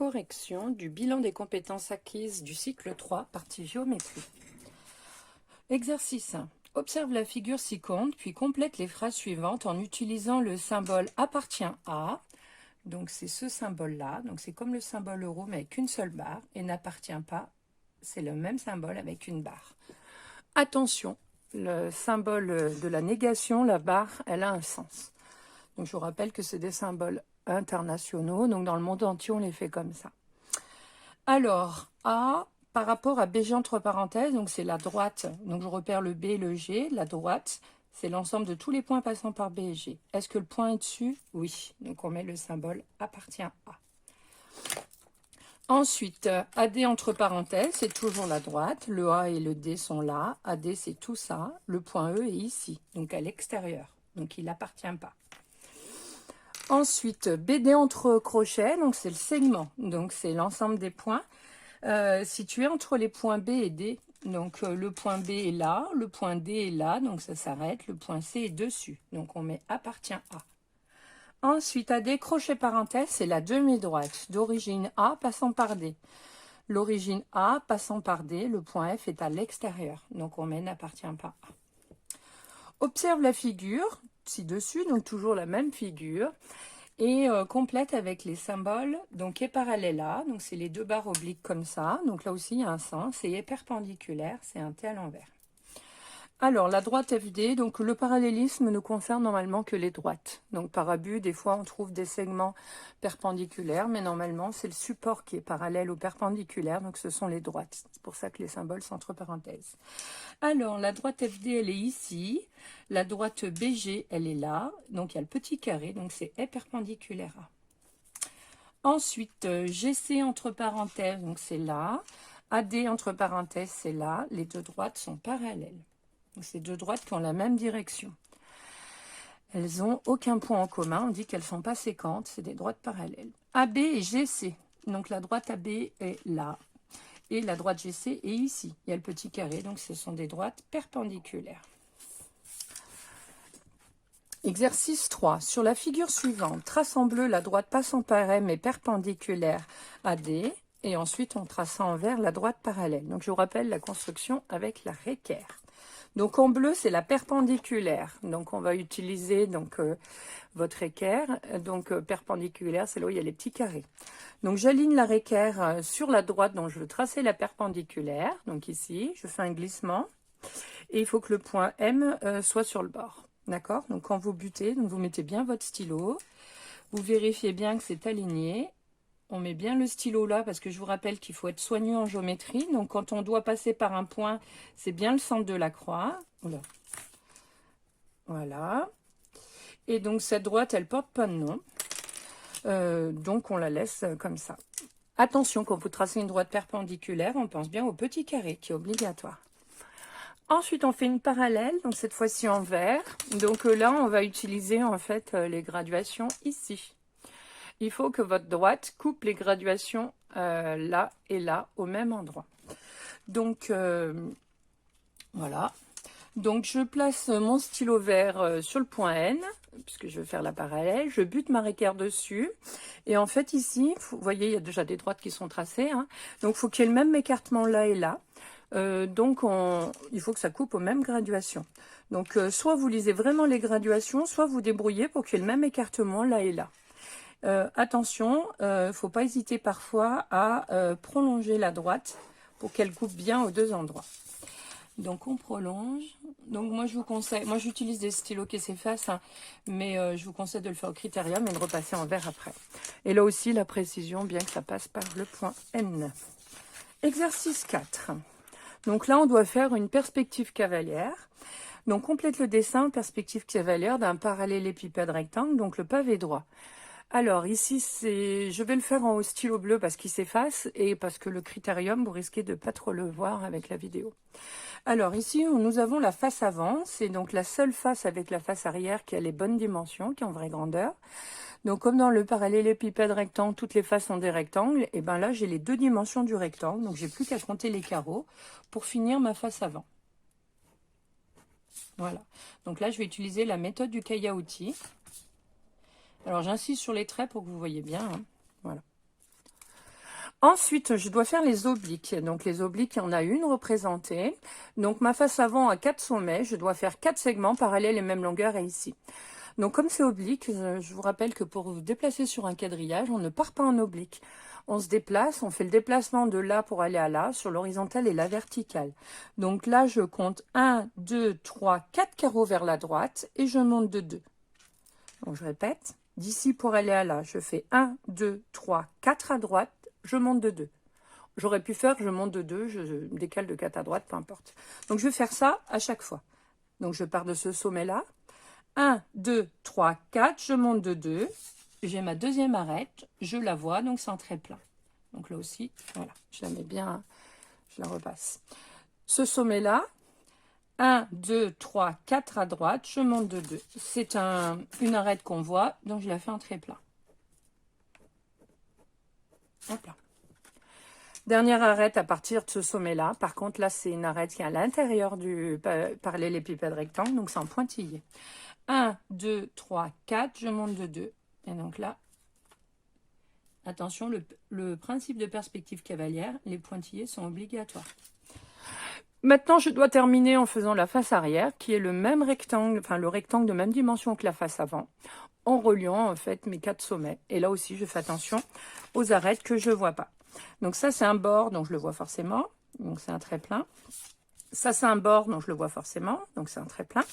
correction du bilan des compétences acquises du cycle 3, partie géométrie. Exercice 1. Observe la figure ci-contre, puis complète les phrases suivantes en utilisant le symbole appartient à. Donc c'est ce symbole-là, donc c'est comme le symbole euro mais avec une seule barre, et n'appartient pas, c'est le même symbole avec une barre. Attention, le symbole de la négation, la barre, elle a un sens. Donc je vous rappelle que c'est des symboles internationaux, donc dans le monde entier on les fait comme ça. Alors, A par rapport à BG entre parenthèses, donc c'est la droite, donc je repère le B et le G, la droite, c'est l'ensemble de tous les points passant par B et G. Est-ce que le point est dessus? Oui, donc on met le symbole appartient à. Ensuite, AD entre parenthèses, c'est toujours la droite, le A et le D sont là, AD c'est tout ça, le point E est ici, donc à l'extérieur, donc il n'appartient pas. Ensuite, BD entre crochets, donc c'est le segment, donc c'est l'ensemble des points situés entre les points B et D. Donc le point B est là, le point D est là, donc ça s'arrête, le point C est dessus, donc on met appartient à. Ensuite, AD, crochet parenthèse, c'est la demi-droite, d'origine A passant par D. L'origine A passant par D, le point F est à l'extérieur, donc on met n'appartient pas à. Observe la figure, ci-dessus, donc toujours la même figure, et complète avec les symboles, donc est parallèle à, donc c'est les deux barres obliques comme ça, donc là aussi il y a un sens, et est perpendiculaire, c'est un T à l'envers. Alors, la droite FD, donc le parallélisme ne concerne normalement que les droites. Donc par abus, des fois on trouve des segments perpendiculaires, mais normalement c'est le support qui est parallèle au perpendiculaire, donc ce sont les droites. C'est pour ça que les symboles sont entre parenthèses. Alors, la droite FD, elle est ici, la droite BG, elle est là, donc il y a le petit carré, donc c'est est perpendiculaire à. Ensuite, GC entre parenthèses, donc c'est là, AD entre parenthèses, c'est là, les deux droites sont parallèles. C'est deux droites qui ont la même direction. Elles n'ont aucun point en commun, on dit qu'elles ne sont pas séquentes, c'est des droites parallèles. AB et GC, donc la droite AB est là, et la droite GC est ici. Il y a le petit carré, donc ce sont des droites perpendiculaires. Exercice 3. Sur la figure suivante, trace en bleu la droite passant par M est perpendiculaire à D, et ensuite on trace en vert la droite parallèle. Donc je vous rappelle la construction avec la réquère. Donc en bleu, c'est la perpendiculaire. Donc on va utiliser votre équerre. Donc perpendiculaire, c'est là où il y a les petits carrés. Donc j'aligne la réquère sur la droite, donc je veux tracer la perpendiculaire. Donc ici, je fais un glissement. Et il faut que le point M soit sur le bord. D'accord? Donc quand vous butez, donc vous mettez bien votre stylo. Vous vérifiez bien que c'est aligné. On met bien le stylo là parce que je vous rappelle qu'il faut être soigneux en géométrie. Donc quand on doit passer par un point, c'est bien le centre de la croix. Oula. Voilà. Et donc cette droite, elle porte pas de nom. Donc on la laisse comme ça. Attention, quand vous tracez une droite perpendiculaire, on pense bien au petit carré qui est obligatoire. Ensuite, on fait une parallèle, donc cette fois-ci en vert. Donc là, on va utiliser en fait les graduations ici. Il faut que votre droite coupe les graduations là et là au même endroit. Donc voilà. Donc je place mon stylo vert sur le point N, puisque je vais faire la parallèle. Je bute ma réquère dessus. Et en fait ici, vous voyez, il y a déjà des droites qui sont tracées. Hein. Donc il faut qu'il y ait le même écartement là et là. Il faut que ça coupe aux mêmes graduations. Donc soit vous lisez vraiment les graduations, soit vous débrouillez pour qu'il y ait le même écartement là et là. Attention, ne faut pas hésiter parfois à prolonger la droite pour qu'elle coupe bien aux deux endroits. Donc on prolonge. Donc moi je vous conseille, moi j'utilise des stylos qui s'effacent, hein, mais je vous conseille de le faire au critérium et de repasser en vert après. Et là aussi la précision, bien que ça passe par le point N. Exercice 4. Donc là on doit faire une perspective cavalière. Donc complète le dessin en perspective cavalière d'un parallélépipède rectangle, donc le pavé droit. Alors ici, je vais le faire en stylo bleu parce qu'il s'efface et parce que le critérium, vous risquez de ne pas trop le voir avec la vidéo. Alors ici, nous avons la face avant, c'est donc la seule face avec la face arrière qui a les bonnes dimensions, qui est en vraie grandeur. Donc comme dans le parallélépipède rectangle, toutes les faces sont des rectangles, et bien là j'ai les deux dimensions du rectangle, donc j'ai plus qu'à compter les carreaux pour finir ma face avant. Voilà, donc là je vais utiliser la méthode du cahier à outils. Alors j'insiste sur les traits pour que vous voyez bien. Hein. Voilà. Ensuite, je dois faire les obliques. Donc, les obliques, il y en a une représentée. Donc, ma face avant a 4 sommets. Je dois faire 4 segments parallèles et même longueur et ici. Donc, comme c'est oblique, je vous rappelle que pour vous déplacer sur un quadrillage, on ne part pas en oblique. On se déplace, on fait le déplacement de là pour aller à là, sur l'horizontale et la verticale. Donc là, je compte 1, 2, 3, 4 carreaux vers la droite et je monte de 2. Donc, je répète, d'ici pour aller à là, je fais 1, 2, 3, 4 à droite, je monte de 2. J'aurais pu faire, je monte de 2, je décale de 4 à droite, peu importe. Donc, je vais faire ça à chaque fois. Donc, je pars de ce sommet-là. 1, 2, 3, 4, je monte de 2. J'ai ma deuxième arête, je la vois, donc c'est un trait plein. Donc là aussi, voilà, je la mets bien, je la repasse. Ce sommet-là, 1, 2, 3, 4 à droite, je monte de 2. C'est une arête qu'on voit, donc je la fais en trait plein. Hop là. Dernière arête à partir de ce sommet-là. Par contre, là, c'est une arête qui est à l'intérieur du parallélépipède rectangle, donc c'est en pointillé. 1, 2, 3, 4, je monte de 2. Et donc là, attention, le principe de perspective cavalière, les pointillés sont obligatoires. Maintenant, je dois terminer en faisant la face arrière, qui est le même rectangle, enfin le rectangle de même dimension que la face avant, en reliant en fait mes 4 sommets. Et là aussi, je fais attention aux arêtes que je ne vois pas. Donc ça, c'est un bord, donc je le vois forcément. Donc c'est un trait plein. Ça, c'est un bord, donc je le vois forcément. Donc c'est un trait plein.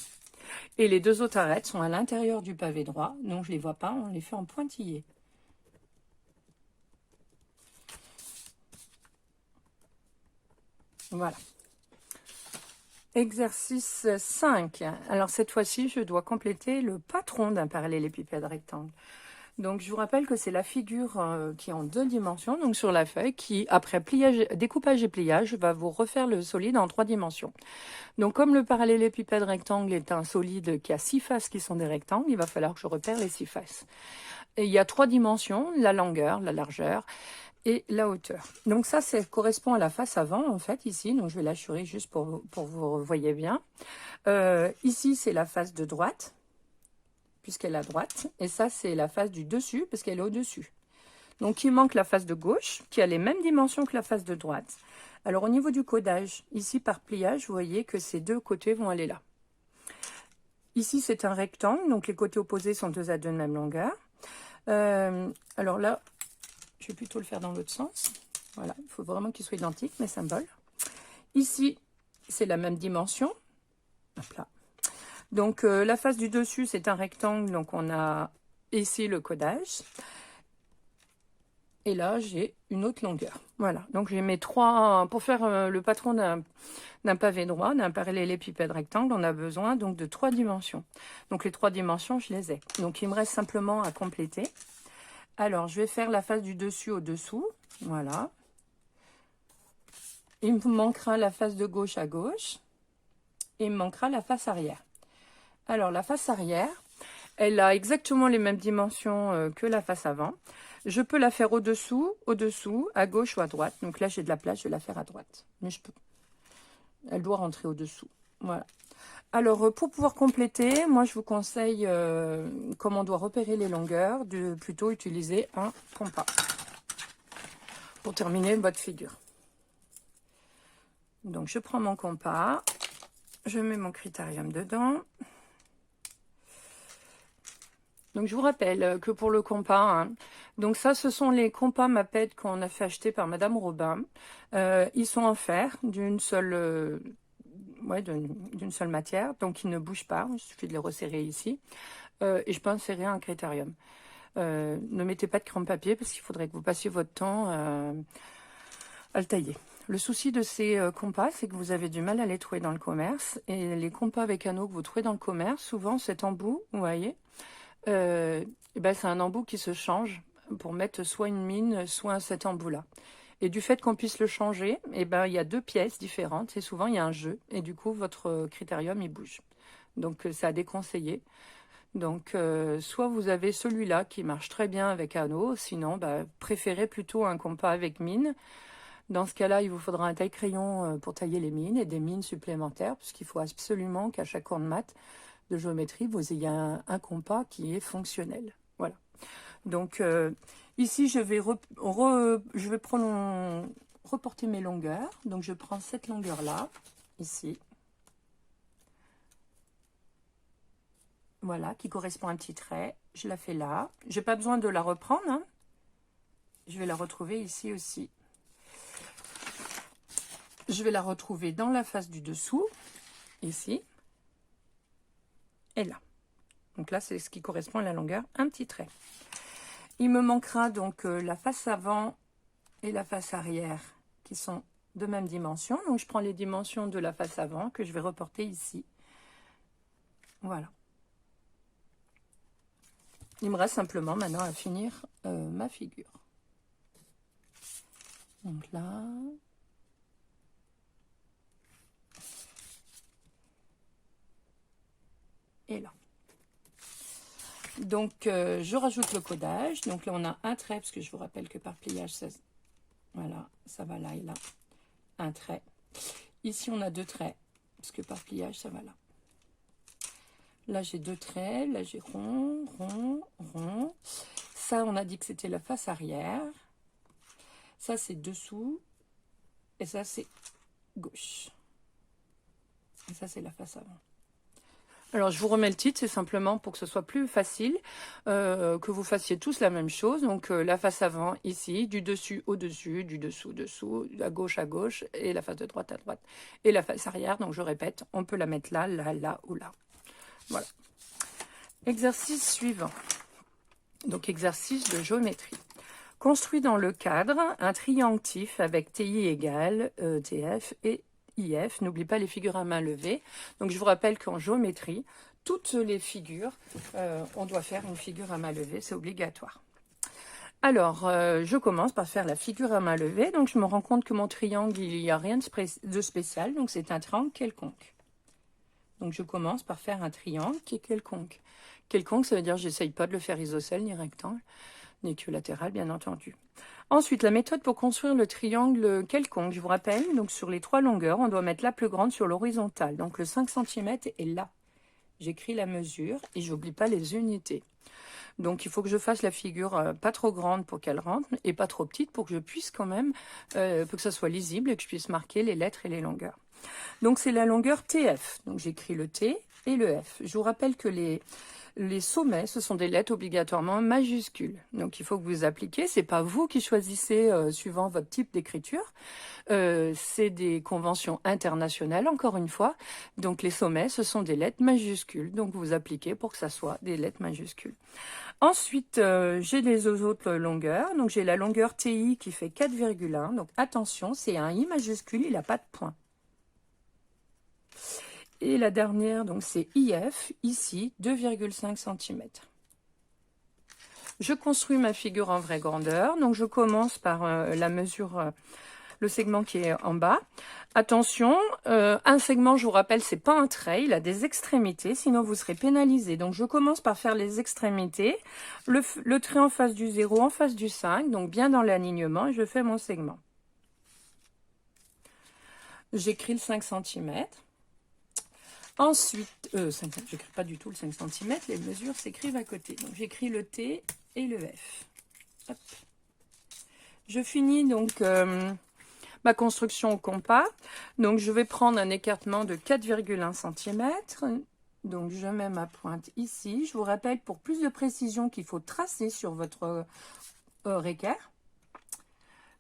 Et les deux autres arêtes sont à l'intérieur du pavé droit. Donc je ne les vois pas, on les fait en pointillé. Voilà. Exercice 5. Alors cette fois-ci, je dois compléter le patron d'un parallélépipède rectangle. Donc je vous rappelle que c'est la figure qui est en 2 dimensions, donc sur la feuille, qui après pliage, découpage et pliage, va vous refaire le solide en 3 dimensions. Donc comme le parallélépipède rectangle est un solide qui a 6 faces qui sont des rectangles, il va falloir que je repère les 6 faces. Et il y a 3 dimensions, la longueur, la largeur et la hauteur. Donc ça correspond à la face avant, en fait, ici. Donc je vais l'assurer juste pour vous voyez bien. Ici, c'est la face de droite, puisqu'elle est à droite. Et ça, c'est la face du dessus, parce qu'elle est au-dessus. Donc, il manque la face de gauche, qui a les mêmes dimensions que la face de droite. Alors, au niveau du codage, ici, par pliage, vous voyez que ces deux côtés vont aller là. Ici, c'est un rectangle, donc les côtés opposés sont 2 à 2 de même longueur. Alors là, je vais plutôt le faire dans l'autre sens. Voilà, il faut vraiment qu'ils soient identiques, mes symboles. Ici, c'est la même dimension. Hop là. Donc, la face du dessus, c'est un rectangle, donc on a ici le codage. Et là, j'ai une autre longueur. Voilà, donc j'ai mes 3... Pour faire le patron d'un pavé droit, d'un parallélépipède rectangle, on a besoin donc de 3 dimensions. Donc les 3 dimensions, je les ai. Donc il me reste simplement à compléter. Alors, je vais faire la face du dessus au dessous. Voilà. Il me manquera la face de gauche à gauche. Et il me manquera la face arrière. Alors, la face arrière, elle a exactement les mêmes dimensions que la face avant. Je peux la faire au-dessous, à gauche ou à droite. Donc là, j'ai de la place, je vais la faire à droite. Mais je peux. Elle doit rentrer au-dessous. Voilà. Alors, pour pouvoir compléter, moi, je vous conseille, comme on doit repérer les longueurs, de plutôt utiliser un compas pour terminer votre figure. Donc, je prends mon compas, je mets mon critérium dedans. Donc, je vous rappelle que pour le compas, hein, donc ça, ce sont les compas Maped qu'on a fait acheter par Madame Robin. Ils sont en fer, d'une seule matière, donc ils ne bougent pas. Il suffit de les resserrer ici. Et je peux insérer un critérium. Ne mettez pas de crayon papier parce qu'il faudrait que vous passiez votre temps à le tailler. Le souci de ces compas, c'est que vous avez du mal à les trouver dans le commerce. Et les compas avec anneaux que vous trouvez dans le commerce, souvent cet embout, vous voyez, c'est un embout qui se change pour mettre soit une mine, soit cet embout-là. Et du fait qu'on puisse le changer, il y a 2 pièces différentes et souvent il y a un jeu. Et du coup, votre critérium, il bouge. Donc, c'est à déconseiller. Donc, soit vous avez celui-là qui marche très bien avec anneau, sinon, préférez plutôt un compas avec mine. Dans ce cas-là, il vous faudra un taille-crayon pour tailler les mines et des mines supplémentaires, puisqu'il faut absolument qu'à chaque cours de maths, de géométrie, vous ayez un compas qui est fonctionnel. Voilà. Donc, Ici, je vais reporter mes longueurs. Donc, je prends cette longueur-là, ici. Voilà, qui correspond à un petit trait. Je la fais là. Je n'ai pas besoin de la reprendre, hein. Je vais la retrouver ici aussi. Je vais la retrouver dans la face du dessous, ici. Et là. Donc là, c'est ce qui correspond à la longueur, un petit trait. Il me manquera donc la face avant et la face arrière qui sont de même dimension. Donc je prends les dimensions de la face avant que je vais reporter ici. Voilà. Il me reste simplement maintenant à finir ma figure. Donc là. Et là. Donc, je rajoute le codage. Donc là, on a un trait, parce que je vous rappelle que par pliage, ça, voilà, ça va là et là. Un trait. Ici, on a deux traits, parce que par pliage, ça va là. Là, j'ai deux traits. Là, j'ai rond, rond, rond. Ça, on a dit que c'était la face arrière. Ça, c'est dessous. Et ça, c'est gauche. Et ça, c'est la face avant. Alors, je vous remets le titre, c'est simplement pour que ce soit plus facile, que vous fassiez tous la même chose. Donc, la face avant, ici, du dessus au dessus, du dessous, dessous, à gauche, et la face de droite à droite. Et la face arrière, donc je répète, on peut la mettre là, là, là ou là. Voilà. Exercice suivant. Donc, exercice de géométrie. Construis dans le cadre un triangle tif avec TI égale TF et IF. N'oublie pas les figures à main levée. Donc, je vous rappelle qu'en géométrie, toutes les figures, on doit faire une figure à main levée. C'est obligatoire. Alors, je commence par faire la figure à main levée. Donc, je me rends compte que mon triangle, il n'y a rien de spécial. Donc, c'est un triangle quelconque. Donc, je commence par faire un triangle qui est quelconque. Quelconque, ça veut dire que je n'essaye pas de le faire isocèle ni rectangle, ni équilatéral, bien entendu. Ensuite, la méthode pour construire le triangle quelconque, je vous rappelle, donc sur les trois longueurs, on doit mettre la plus grande sur l'horizontale. Donc, le 5 cm est là. J'écris la mesure et je n'oublie pas les unités. Donc, il faut que je fasse la figure pas trop grande pour qu'elle rentre et pas trop petite pour que je puisse quand même, pour que ça soit lisible et que je puisse marquer les lettres et les longueurs. Donc, c'est la longueur TF. Donc, j'écris le T et le F. Je vous rappelle que les sommets, ce sont des lettres obligatoirement majuscules. Donc, il faut que vous appliquiez. Ce n'est pas vous qui choisissez suivant votre type d'écriture. C'est des conventions internationales, encore une fois. Donc, les sommets, ce sont des lettres majuscules. Donc, vous appliquez pour que ça soit des lettres majuscules. Ensuite, j'ai les autres longueurs. Donc, j'ai la longueur TI qui fait 4,1. Donc, attention, c'est un I majuscule, il n'a pas de point. Et la dernière, donc c'est IF, ici, 2,5 cm. Je construis ma figure en vraie grandeur. Donc, je commence par la mesure, le segment qui est en bas. Attention, un segment, je vous rappelle, c'est pas un trait, il a des extrémités, sinon vous serez pénalisé. Donc, je commence par faire les extrémités. Le trait en face du 0, en face du 5, donc bien dans l'alignement, et je fais mon segment. J'écris le 5 cm. Ensuite, je n'écris pas du tout le 5 cm, les mesures s'écrivent à côté. Donc, j'écris le T et le F. Hop. Je finis donc ma construction au compas. Donc, je vais prendre un écartement de 4,1 cm. Donc, je mets ma pointe ici. Je vous rappelle, pour plus de précision, qu'il faut tracer sur votre équerre.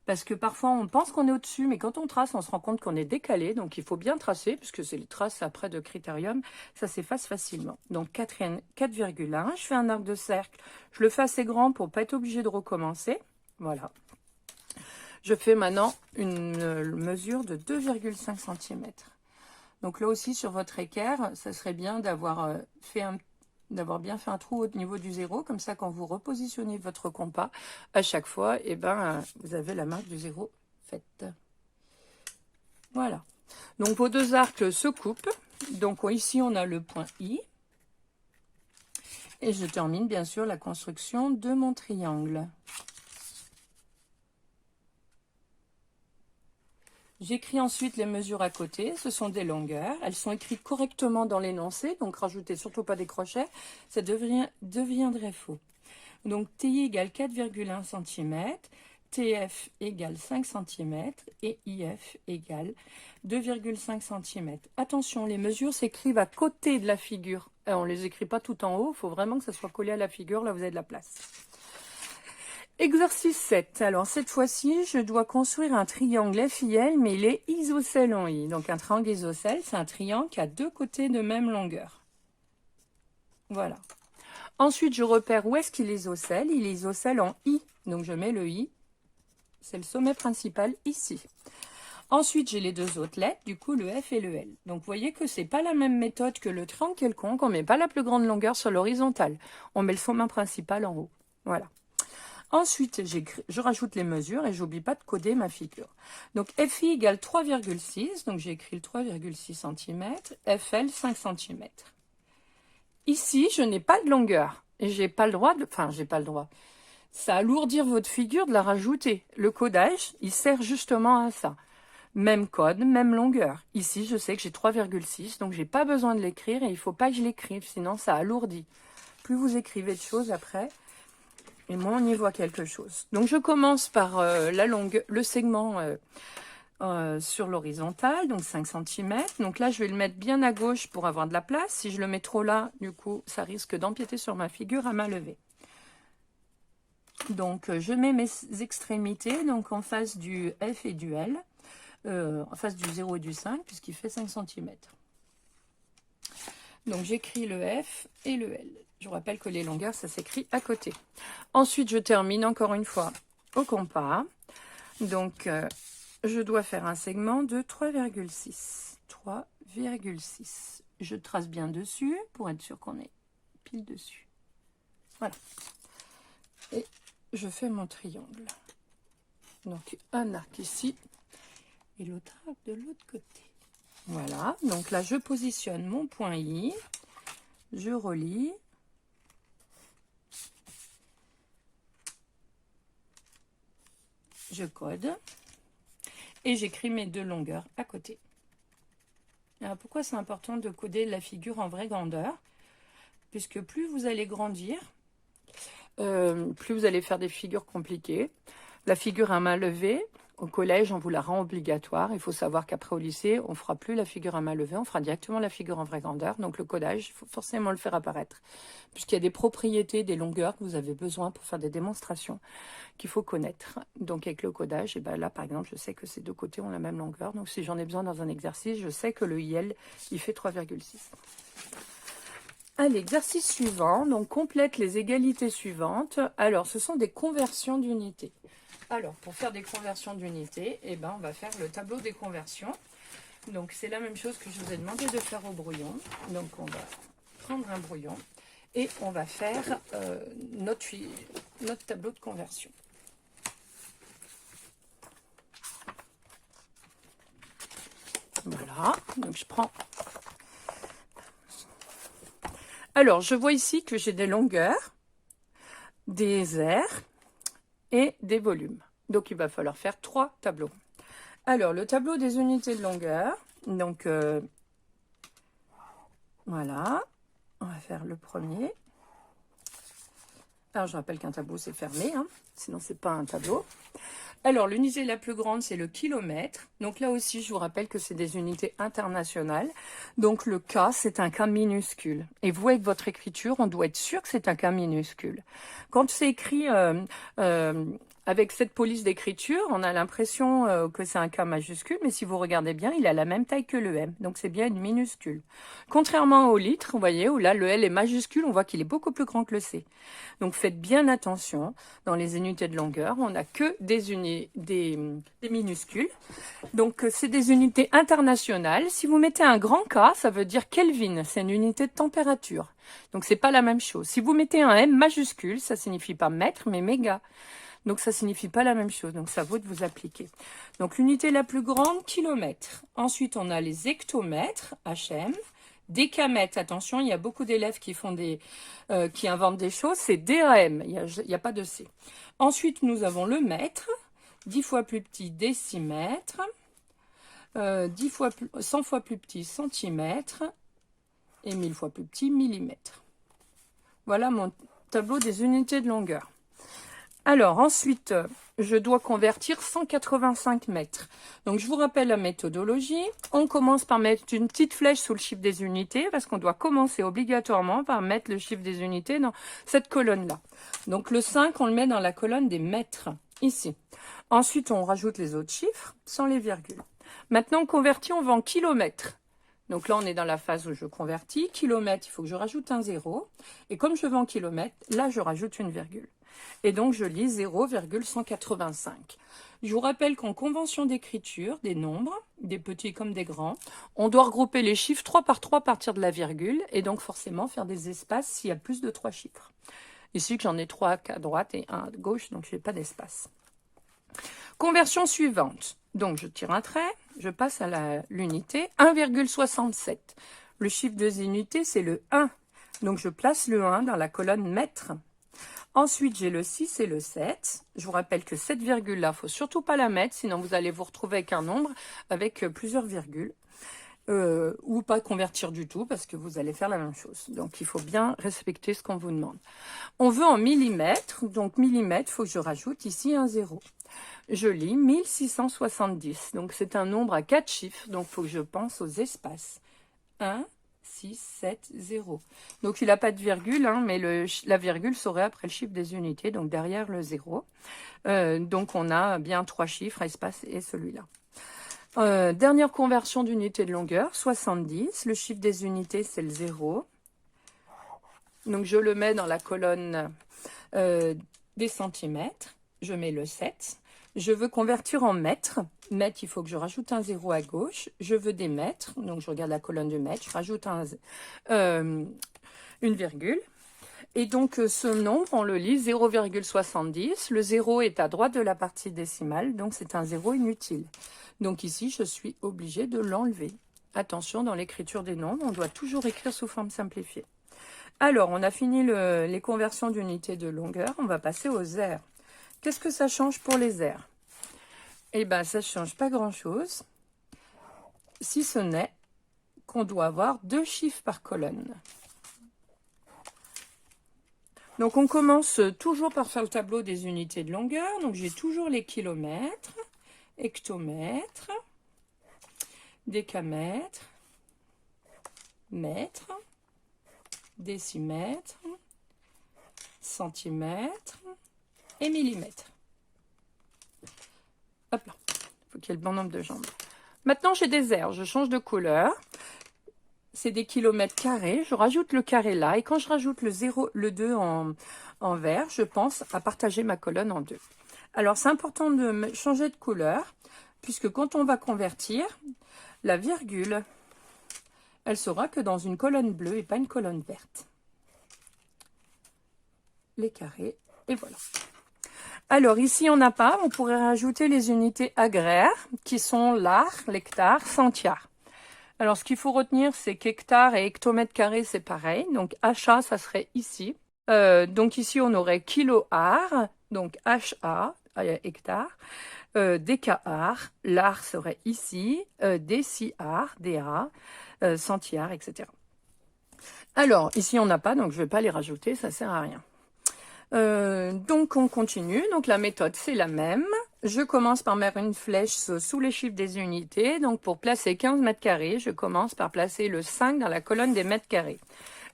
Parce que parfois, on pense qu'on est au-dessus, mais quand on trace, on se rend compte qu'on est décalé. Donc, il faut bien tracer, puisque c'est les traces après de critérium. Ça s'efface facilement. Donc, 4,1. Je fais un arc de cercle. Je le fais assez grand pour ne pas être obligé de recommencer. Voilà. Je fais maintenant une mesure de 2,5 cm. Donc, là aussi, sur votre équerre, ça serait bien d'avoir bien fait un trou au niveau du 0, comme ça quand vous repositionnez votre compas, à chaque fois, eh ben, vous avez la marque du 0 faite. Voilà. Donc vos deux arcs se coupent. Donc ici on a le point I. Et je termine bien sûr la construction de mon triangle. J'écris ensuite les mesures à côté, ce sont des longueurs, elles sont écrites correctement dans l'énoncé, donc rajoutez surtout pas des crochets, ça deviendrait faux. Donc TI égale 4,1 cm, TF égale 5 cm et IF égale 2,5 cm. Attention, les mesures s'écrivent à côté de la figure. On ne les écrit pas tout en haut, il faut vraiment que ça soit collé à la figure, là vous avez de la place. Exercice 7. Alors cette fois-ci, je dois construire un triangle FIL, mais il est isocèle en I. Donc un triangle isocèle, c'est un triangle qui a deux côtés de même longueur. Voilà. Ensuite, je repère où est-ce qu'il est isocèle. Il est isocèle en I. Donc je mets le I. C'est le sommet principal ici. Ensuite, j'ai les deux autres lettres, du coup le F et le L. Donc vous voyez que c'est pas la même méthode que le triangle quelconque. On met pas la plus grande longueur sur l'horizontale. On met le sommet principal en haut. Voilà. Ensuite, je rajoute les mesures et j'oublie pas de coder ma figure. Donc FI égale 3,6, donc j'ai écrit le 3,6 cm, FL 5 cm. Ici, je n'ai pas de longueur et j'ai pas le droit de... Enfin, j'ai pas le droit. Ça alourdir votre figure de la rajouter. Le codage, il sert justement à ça. Même code, même longueur. Ici, je sais que j'ai 3,6, donc j'ai pas besoin de l'écrire et il faut pas que je l'écrive, sinon ça alourdit. Plus vous écrivez de choses après, et moins on y voit quelque chose. Donc je commence par le segment sur l'horizontale, donc 5 cm. Donc là, je vais le mettre bien à gauche pour avoir de la place. Si je le mets trop là, du coup, ça risque d'empiéter sur ma figure à main levée. Donc je mets mes extrémités donc en face du F et du L, en face du 0 et du 5, puisqu'il fait 5 cm. Donc j'écris le F et le L. Je vous rappelle que les longueurs, ça s'écrit à côté. Ensuite, je termine encore une fois au compas. Donc, je dois faire un segment de 3,6. 3,6. Je trace bien dessus pour être sûr qu'on est pile dessus. Voilà. Et je fais mon triangle. Donc, un arc ici et l'autre arc de l'autre côté. Voilà. Donc là, je positionne mon point I. Je relie. Je code et j'écris mes deux longueurs à côté. Alors pourquoi c'est important de coder la figure en vraie grandeur? Puisque plus vous allez grandir, plus vous allez faire des figures compliquées. La figure à main levée, au collège, on vous la rend obligatoire. Il faut savoir qu'après au lycée, on ne fera plus la figure à main levée, on fera directement la figure en vraie grandeur. Donc le codage, il faut forcément le faire apparaître. Puisqu'il y a des propriétés, des longueurs que vous avez besoin pour faire des démonstrations qu'il faut connaître. Donc avec le codage, et ben là par exemple, je sais que ces deux côtés ont la même longueur. Donc si j'en ai besoin dans un exercice, je sais que le IL, il fait 3,6. Allez, exercice suivant, donc complète les égalités suivantes. Alors, ce sont des conversions d'unités. Alors, pour faire des conversions d'unités, eh ben, on va faire le tableau des conversions. Donc, c'est la même chose que je vous ai demandé de faire au brouillon. Donc, on va prendre un brouillon et on va faire notre tableau de conversion. Voilà, donc je prends... Alors, je vois ici que j'ai des longueurs, des aires et des volumes. Donc, il va falloir faire 3 tableaux. Alors, le tableau des unités de longueur. Donc, voilà. On va faire le premier. Alors, je rappelle qu'un tableau, c'est fermé. Hein, sinon, c'est pas un tableau. Alors, l'unité la plus grande, c'est le kilomètre. Donc là aussi, je vous rappelle que c'est des unités internationales. Donc le K, c'est un K minuscule. Et vous, avec votre écriture, on doit être sûr que c'est un K minuscule. Quand c'est écrit avec cette police d'écriture, on a l'impression que c'est un K majuscule, mais si vous regardez bien, il a la même taille que le M. Donc c'est bien une minuscule. Contrairement au litre, vous voyez, où là, le L est majuscule, on voit qu'il est beaucoup plus grand que le C. Donc faites bien attention, dans les unités de longueur, on n'a que des minuscules. Donc c'est des unités internationales. Si vous mettez un grand K, ça veut dire Kelvin, c'est une unité de température. Donc c'est pas la même chose. Si vous mettez un M majuscule, ça signifie pas mètre, mais méga. Donc ça signifie pas la même chose, donc ça vaut de vous appliquer. Donc l'unité la plus grande, kilomètre. Ensuite on a les hectomètres, HM. Décamètre, attention, il y a beaucoup d'élèves qui qui inventent des choses, c'est DAM, il n'y a pas de C. Ensuite, nous avons le mètre, 10 fois plus petit, décimètre, 100 fois plus petit, centimètre, et 1000 fois plus petit, millimètre. Voilà tableau des unités de longueur. Alors, ensuite, je dois convertir 185 mètres. Donc, je vous rappelle la méthodologie. On commence par mettre une petite flèche sous le chiffre des unités parce qu'on doit commencer obligatoirement par mettre le chiffre des unités dans cette colonne-là. Donc, le 5, on le met dans la colonne des mètres, ici. Ensuite, on rajoute les autres chiffres sans les virgules. Maintenant, on convertit, on va en kilomètres. Donc là, on est dans la phase où je convertis. Kilomètre, il faut que je rajoute un 0. Et comme je vais en kilomètres, là, je rajoute une virgule. Et donc, je lis 0,185. Je vous rappelle qu'en convention d'écriture, des nombres, des petits comme des grands, on doit regrouper les chiffres 3 par 3 à partir de la virgule. Et donc, forcément, faire des espaces s'il y a plus de 3 chiffres. Ici, j'en ai 3 à droite et 1 à gauche, donc je n'ai pas d'espace. Conversion suivante. Donc, je tire un trait, je passe à l'unité 1,67. Le chiffre des unités, c'est le 1. Donc, je place le 1 dans la colonne mètres. Ensuite, j'ai le 6 et le 7. Je vous rappelle que cette virgule-là, il ne faut surtout pas la mettre, sinon vous allez vous retrouver avec un nombre avec plusieurs virgules. Ou pas convertir du tout, parce que vous allez faire la même chose. Donc, il faut bien respecter ce qu'on vous demande. On veut en millimètres. Donc, millimètres, il faut que je rajoute ici un 0. Je lis 1670. Donc, c'est un nombre à 4 chiffres. Donc, il faut que je pense aux espaces. 1, 6, 7, 0. Donc, il n'a pas de virgule, hein, mais la virgule serait après le chiffre des unités, donc derrière le 0. Donc, on a bien 3 chiffres, espace et celui-là. Dernière conversion d'unité de longueur, 70. Le chiffre des unités, c'est le 0. Donc, je le mets dans la colonne des centimètres. Je mets le 7. Je veux convertir en mètres. Mètres, il faut que je rajoute un 0 à gauche. Je veux des mètres. Donc, je regarde la colonne du mètre. Je rajoute une virgule. Et donc, ce nombre, on le lit 0,70. Le 0 est à droite de la partie décimale. Donc, c'est un 0 inutile. Donc, ici, je suis obligée de l'enlever. Attention, dans l'écriture des nombres, on doit toujours écrire sous forme simplifiée. Alors, on a fini les conversions d'unités de longueur. On va passer aux aires. Qu'est-ce que ça change pour les aires? Eh bien, ça ne change pas grand-chose, si ce n'est qu'on doit avoir 2 chiffres par colonne. Donc, on commence toujours par faire le tableau des unités de longueur. Donc, j'ai toujours les kilomètres, hectomètres, décamètres, mètres, décimètres, centimètres et millimètres. Hop là, il faut qu'il y ait le bon nombre de jambes. Maintenant, j'ai des aires, je change de couleur. C'est des kilomètres carrés, je rajoute le carré là. Et quand je rajoute le 0, le 2 en vert, je pense à partager ma colonne en 2. Alors, c'est important de changer de couleur, puisque quand on va convertir, la virgule, elle sera que dans une colonne bleue et pas une colonne verte. Les carrés, et voilà. Alors, ici, on n'a pas, on pourrait rajouter les unités agraires, qui sont l'ar, l'hectare, centiare. Alors, ce qu'il faut retenir, c'est qu'hectare et hectomètre carré, c'est pareil. Donc, HA, ça serait ici. Donc, ici, on aurait kilo-ar, donc HA, hectare. Déca-ar, l'ar serait ici. Déci-ar, DA, centiare, etc. Alors, ici, on n'a pas, donc je ne vais pas les rajouter, ça ne sert à rien. Donc on continue, donc la méthode c'est la même. Je commence par mettre une flèche sous les chiffres des unités. Donc pour placer 15 mètres carrés, je commence par placer le 5 dans la colonne des mètres carrés.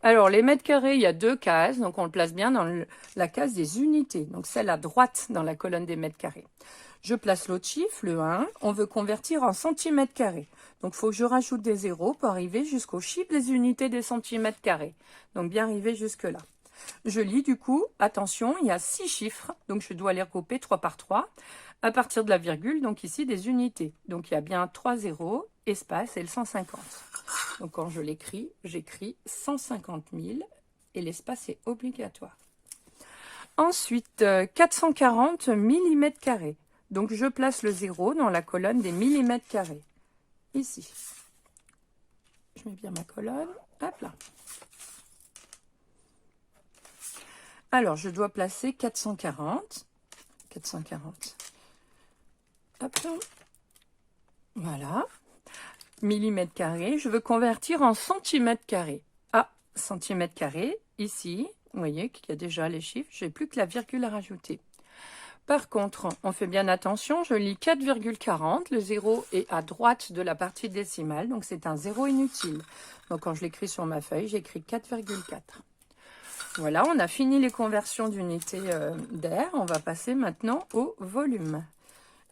Alors les mètres carrés, il y a 2 cases, donc on le place bien dans la case des unités, donc celle à droite dans la colonne des mètres carrés. Je place l'autre chiffre, le 1, on veut convertir en centimètres carrés. Donc il faut que je rajoute des zéros pour arriver jusqu'au chiffre des unités des centimètres carrés. Donc bien arriver jusque là. Je lis du coup, attention, il y a 6 chiffres, donc je dois les regrouper 3 par 3, à partir de la virgule, donc ici des unités. Donc il y a bien 3 zéros, espace et le 150. Donc quand je l'écris, j'écris 150 000 et l'espace est obligatoire. Ensuite, 440 millimètres carrés. Donc je place le 0 dans la colonne des millimètres carrés, ici. Je mets bien ma colonne, hop là. Alors, je dois placer 440. 440. Hop là. Voilà. Millimètres carrés. Je veux convertir en centimètres carrés. Ah, centimètres carrés, ici. Vous voyez qu'il y a déjà les chiffres. J'ai plus que la virgule à rajouter. Par contre, on fait bien attention, je lis 4,40. Le 0 est à droite de la partie décimale, donc c'est un 0 inutile. Donc quand je l'écris sur ma feuille, j'écris 4,4. Voilà, on a fini les conversions d'unités d'air. On va passer maintenant au volume.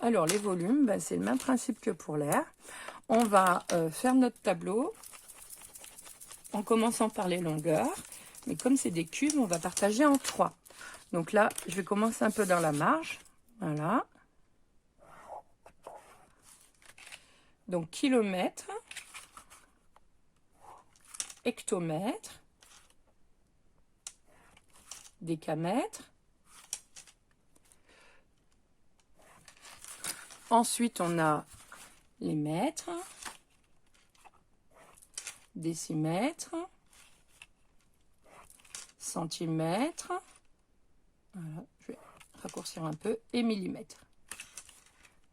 Alors les volumes, ben, c'est le même principe que pour l'air. On va faire notre tableau en commençant par les longueurs. Mais comme c'est des cubes, on va partager en 3. Donc là, je vais commencer un peu dans la marge. Voilà. Donc kilomètre, hectomètre, décamètre. Ensuite, on a les mètres, décimètres, centimètres. Voilà, je vais raccourcir un peu, et millimètres.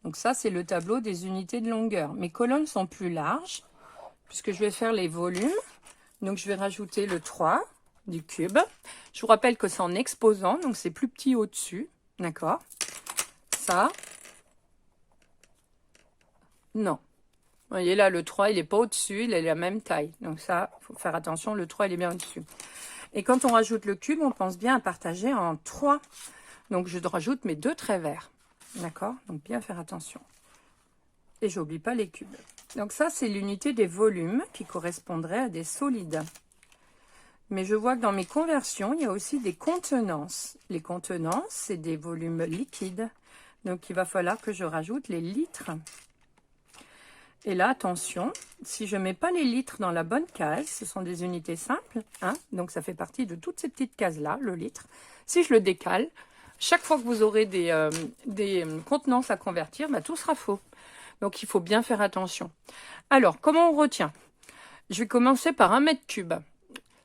Donc ça, c'est le tableau des unités de longueur. Mes colonnes sont plus larges, puisque je vais faire les volumes. Donc je vais rajouter le 3 du cube. Je vous rappelle que c'est en exposant, donc c'est plus petit au-dessus. D'accord? Ça. Non. Vous voyez là, le 3, il n'est pas au-dessus, il est la même taille. Donc ça, il faut faire attention, le 3, il est bien au-dessus. Et quand on rajoute le cube, on pense bien à partager en 3. Donc, je rajoute mes 2 traits verts. D'accord? Donc, bien faire attention. Et j'oublie pas les cubes. Donc, ça, c'est l'unité des volumes qui correspondrait à des solides. Mais je vois que dans mes conversions, il y a aussi des contenances. Les contenances, c'est des volumes liquides. Donc, il va falloir que je rajoute les litres. Et là, attention, si je ne mets pas les litres dans la bonne case, ce sont des unités simples, hein, donc ça fait partie de toutes ces petites cases-là, le litre. Si je le décale, chaque fois que vous aurez des contenances à convertir, bah, tout sera faux. Donc, il faut bien faire attention. Alors, comment on retient? Je vais commencer par 1 mètre cube.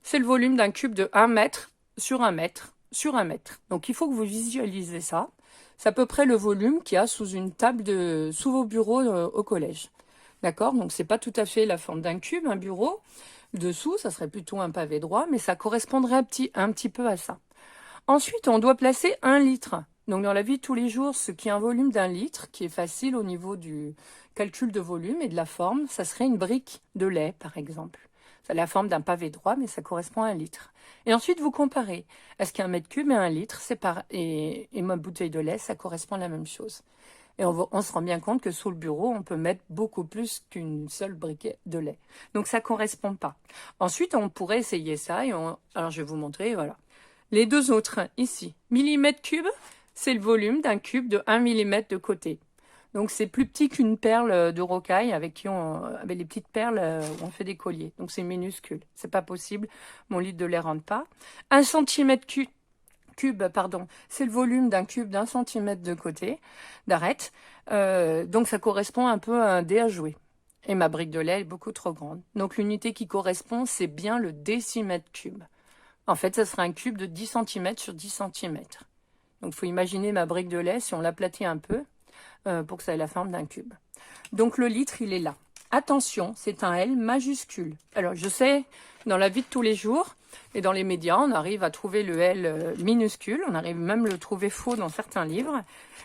C'est le volume d'un cube de 1 mètre sur 1 mètre sur 1 mètre. Donc, il faut que vous visualisez ça. C'est à peu près le volume qu'il y a sous une table sous vos bureaux au collège. D'accord? Donc, c'est pas tout à fait la forme d'un cube, un bureau. Dessous, ça serait plutôt un pavé droit, mais ça correspondrait un petit peu à ça. Ensuite, on doit placer 1 litre. Donc, dans la vie de tous les jours, ce qui est un volume d'1 litre, qui est facile au niveau du calcul de volume et de la forme, ça serait une brique de lait, par exemple. Ça a la forme d'un pavé droit, mais ça correspond à 1 litre. Et ensuite, vous comparez. Est-ce qu'un mètre cube et 1 litre, et ma bouteille de lait, ça correspond à la même chose? Et on se rend bien compte que sous le bureau, on peut mettre beaucoup plus qu'une seule briquet de lait. Donc, ça ne correspond pas. Ensuite, on pourrait essayer ça. Alors, je vais vous montrer, voilà. Les deux autres, ici. Millimètre cube, c'est le volume d'un cube de 1 mm de côté. Donc, c'est plus petit qu'une perle de rocaille avec les petites perles où on fait des colliers. Donc, c'est minuscule. C'est pas possible. Mon litre de lait rentre pas. 1 centimètre cube, c'est le volume d'un cube d'1 centimètre de côté, d'arête. Donc, ça correspond un peu à un dé à jouer. Et ma brique de lait est beaucoup trop grande. Donc, l'unité qui correspond, c'est bien le décimètre cube. En fait, ça sera un cube de 10 cm sur 10 cm. Donc, il faut imaginer ma brique de lait si on l'aplatit un peu pour que ça ait la forme d'un cube. Donc, le litre, il est là. Attention, c'est un L majuscule. Alors, je sais, dans la vie de tous les jours et dans les médias, on arrive à trouver le L minuscule. On arrive même à le trouver faux dans certains livres.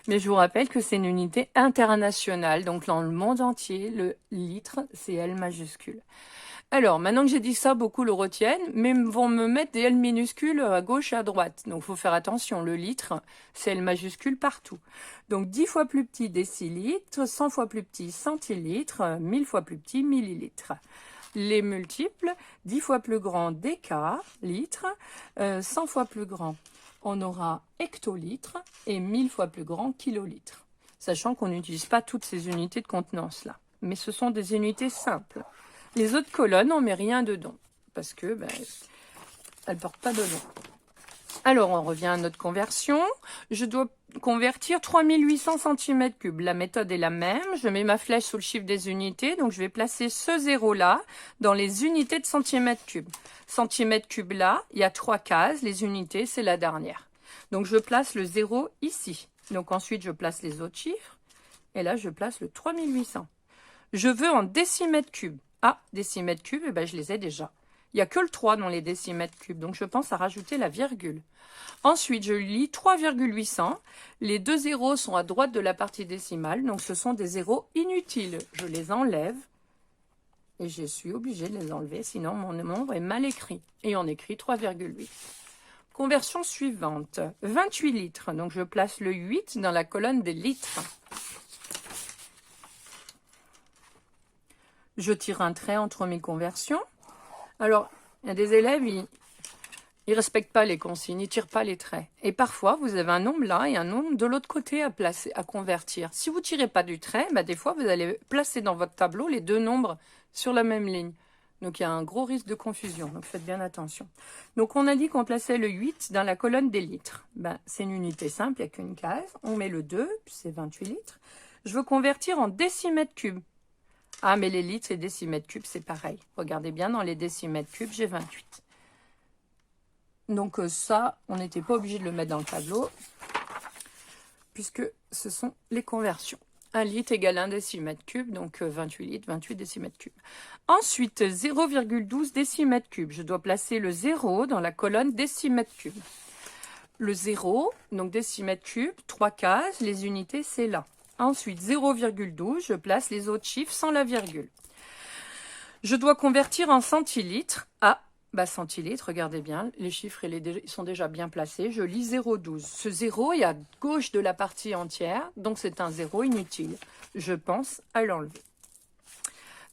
Mais je vous rappelle que c'est une unité internationale. Donc, dans le monde entier, le litre, c'est L majuscule. Alors, maintenant que j'ai dit ça, beaucoup le retiennent, mais vont me mettre des L minuscules à gauche et à droite. Donc, il faut faire attention. Le litre, c'est L majuscule partout. Donc, 10 fois plus petit décilitre, 100 fois plus petit centilitre, 1000 fois plus petit millilitre. Les multiples, 10 fois plus grand décalitre, 100 fois plus grand, on aura hectolitre et 1000 fois plus grand kilolitre. Sachant qu'on n'utilise pas toutes ces unités de contenance-là. Mais ce sont des unités simples. Les autres colonnes, on ne met rien dedans, parce que elles ne portent pas de nom. Alors, on revient à notre conversion. Je dois convertir 3800 cm3. La méthode est la même. Je mets ma flèche sous le chiffre des unités, donc je vais placer ce zéro-là dans les unités de centimètre cube. Centimètre cube là, il y a 3 cases. Les unités, c'est la dernière. Donc, je place le 0 ici. Donc, ensuite, je place les autres chiffres. Et là, je place le 3800. Je veux en décimètre cube. Ah, décimètre cube, je les ai déjà. Il n'y a que le 3 dans les décimètres cubes, donc je pense à rajouter la virgule. Ensuite, je lis 3,800. Les deux zéros sont à droite de la partie décimale, donc ce sont des zéros inutiles. Je les enlève et je suis obligée de les enlever, sinon mon nombre est mal écrit. Et on écrit 3,8. Conversion suivante, 28 litres. Donc je place le 8 dans la colonne des litres. Je tire un trait entre mes conversions. Alors, il y a des élèves, ils ne respectent pas les consignes, ils ne tirent pas les traits. Et parfois, vous avez un nombre là et un nombre de l'autre côté à placer, à convertir. Si vous ne tirez pas du trait, bah, des fois, vous allez placer dans votre tableau les deux nombres sur la même ligne. Donc, il y a un gros risque de confusion. Donc, faites bien attention. Donc, on a dit qu'on plaçait le 8 dans la colonne des litres. Ben, c'est une unité simple, il n'y a qu'une case. On met le 2, c'est 28 litres. Je veux convertir en décimètres cubes. Ah, mais les litres et décimètres cubes, c'est pareil. Regardez bien, dans les décimètres cubes, j'ai 28. Donc ça, on n'était pas obligé de le mettre dans le tableau, puisque ce sont les conversions. 1 litre égale 1 décimètre cube, donc 28 litres, 28 décimètres cubes. Ensuite, 0,12 décimètres cubes. Je dois placer le 0 dans la colonne décimètres cubes. Le 0, donc décimètres cubes, 3 cases, les unités, c'est là. Ensuite, 0,12, je place les autres chiffres sans la virgule. Je dois convertir en centilitres. Ah, bah centilitres, regardez bien, les chiffres ils sont déjà bien placés. Je lis 0,12. Ce 0 est à gauche de la partie entière, donc c'est un 0 inutile. Je pense à l'enlever.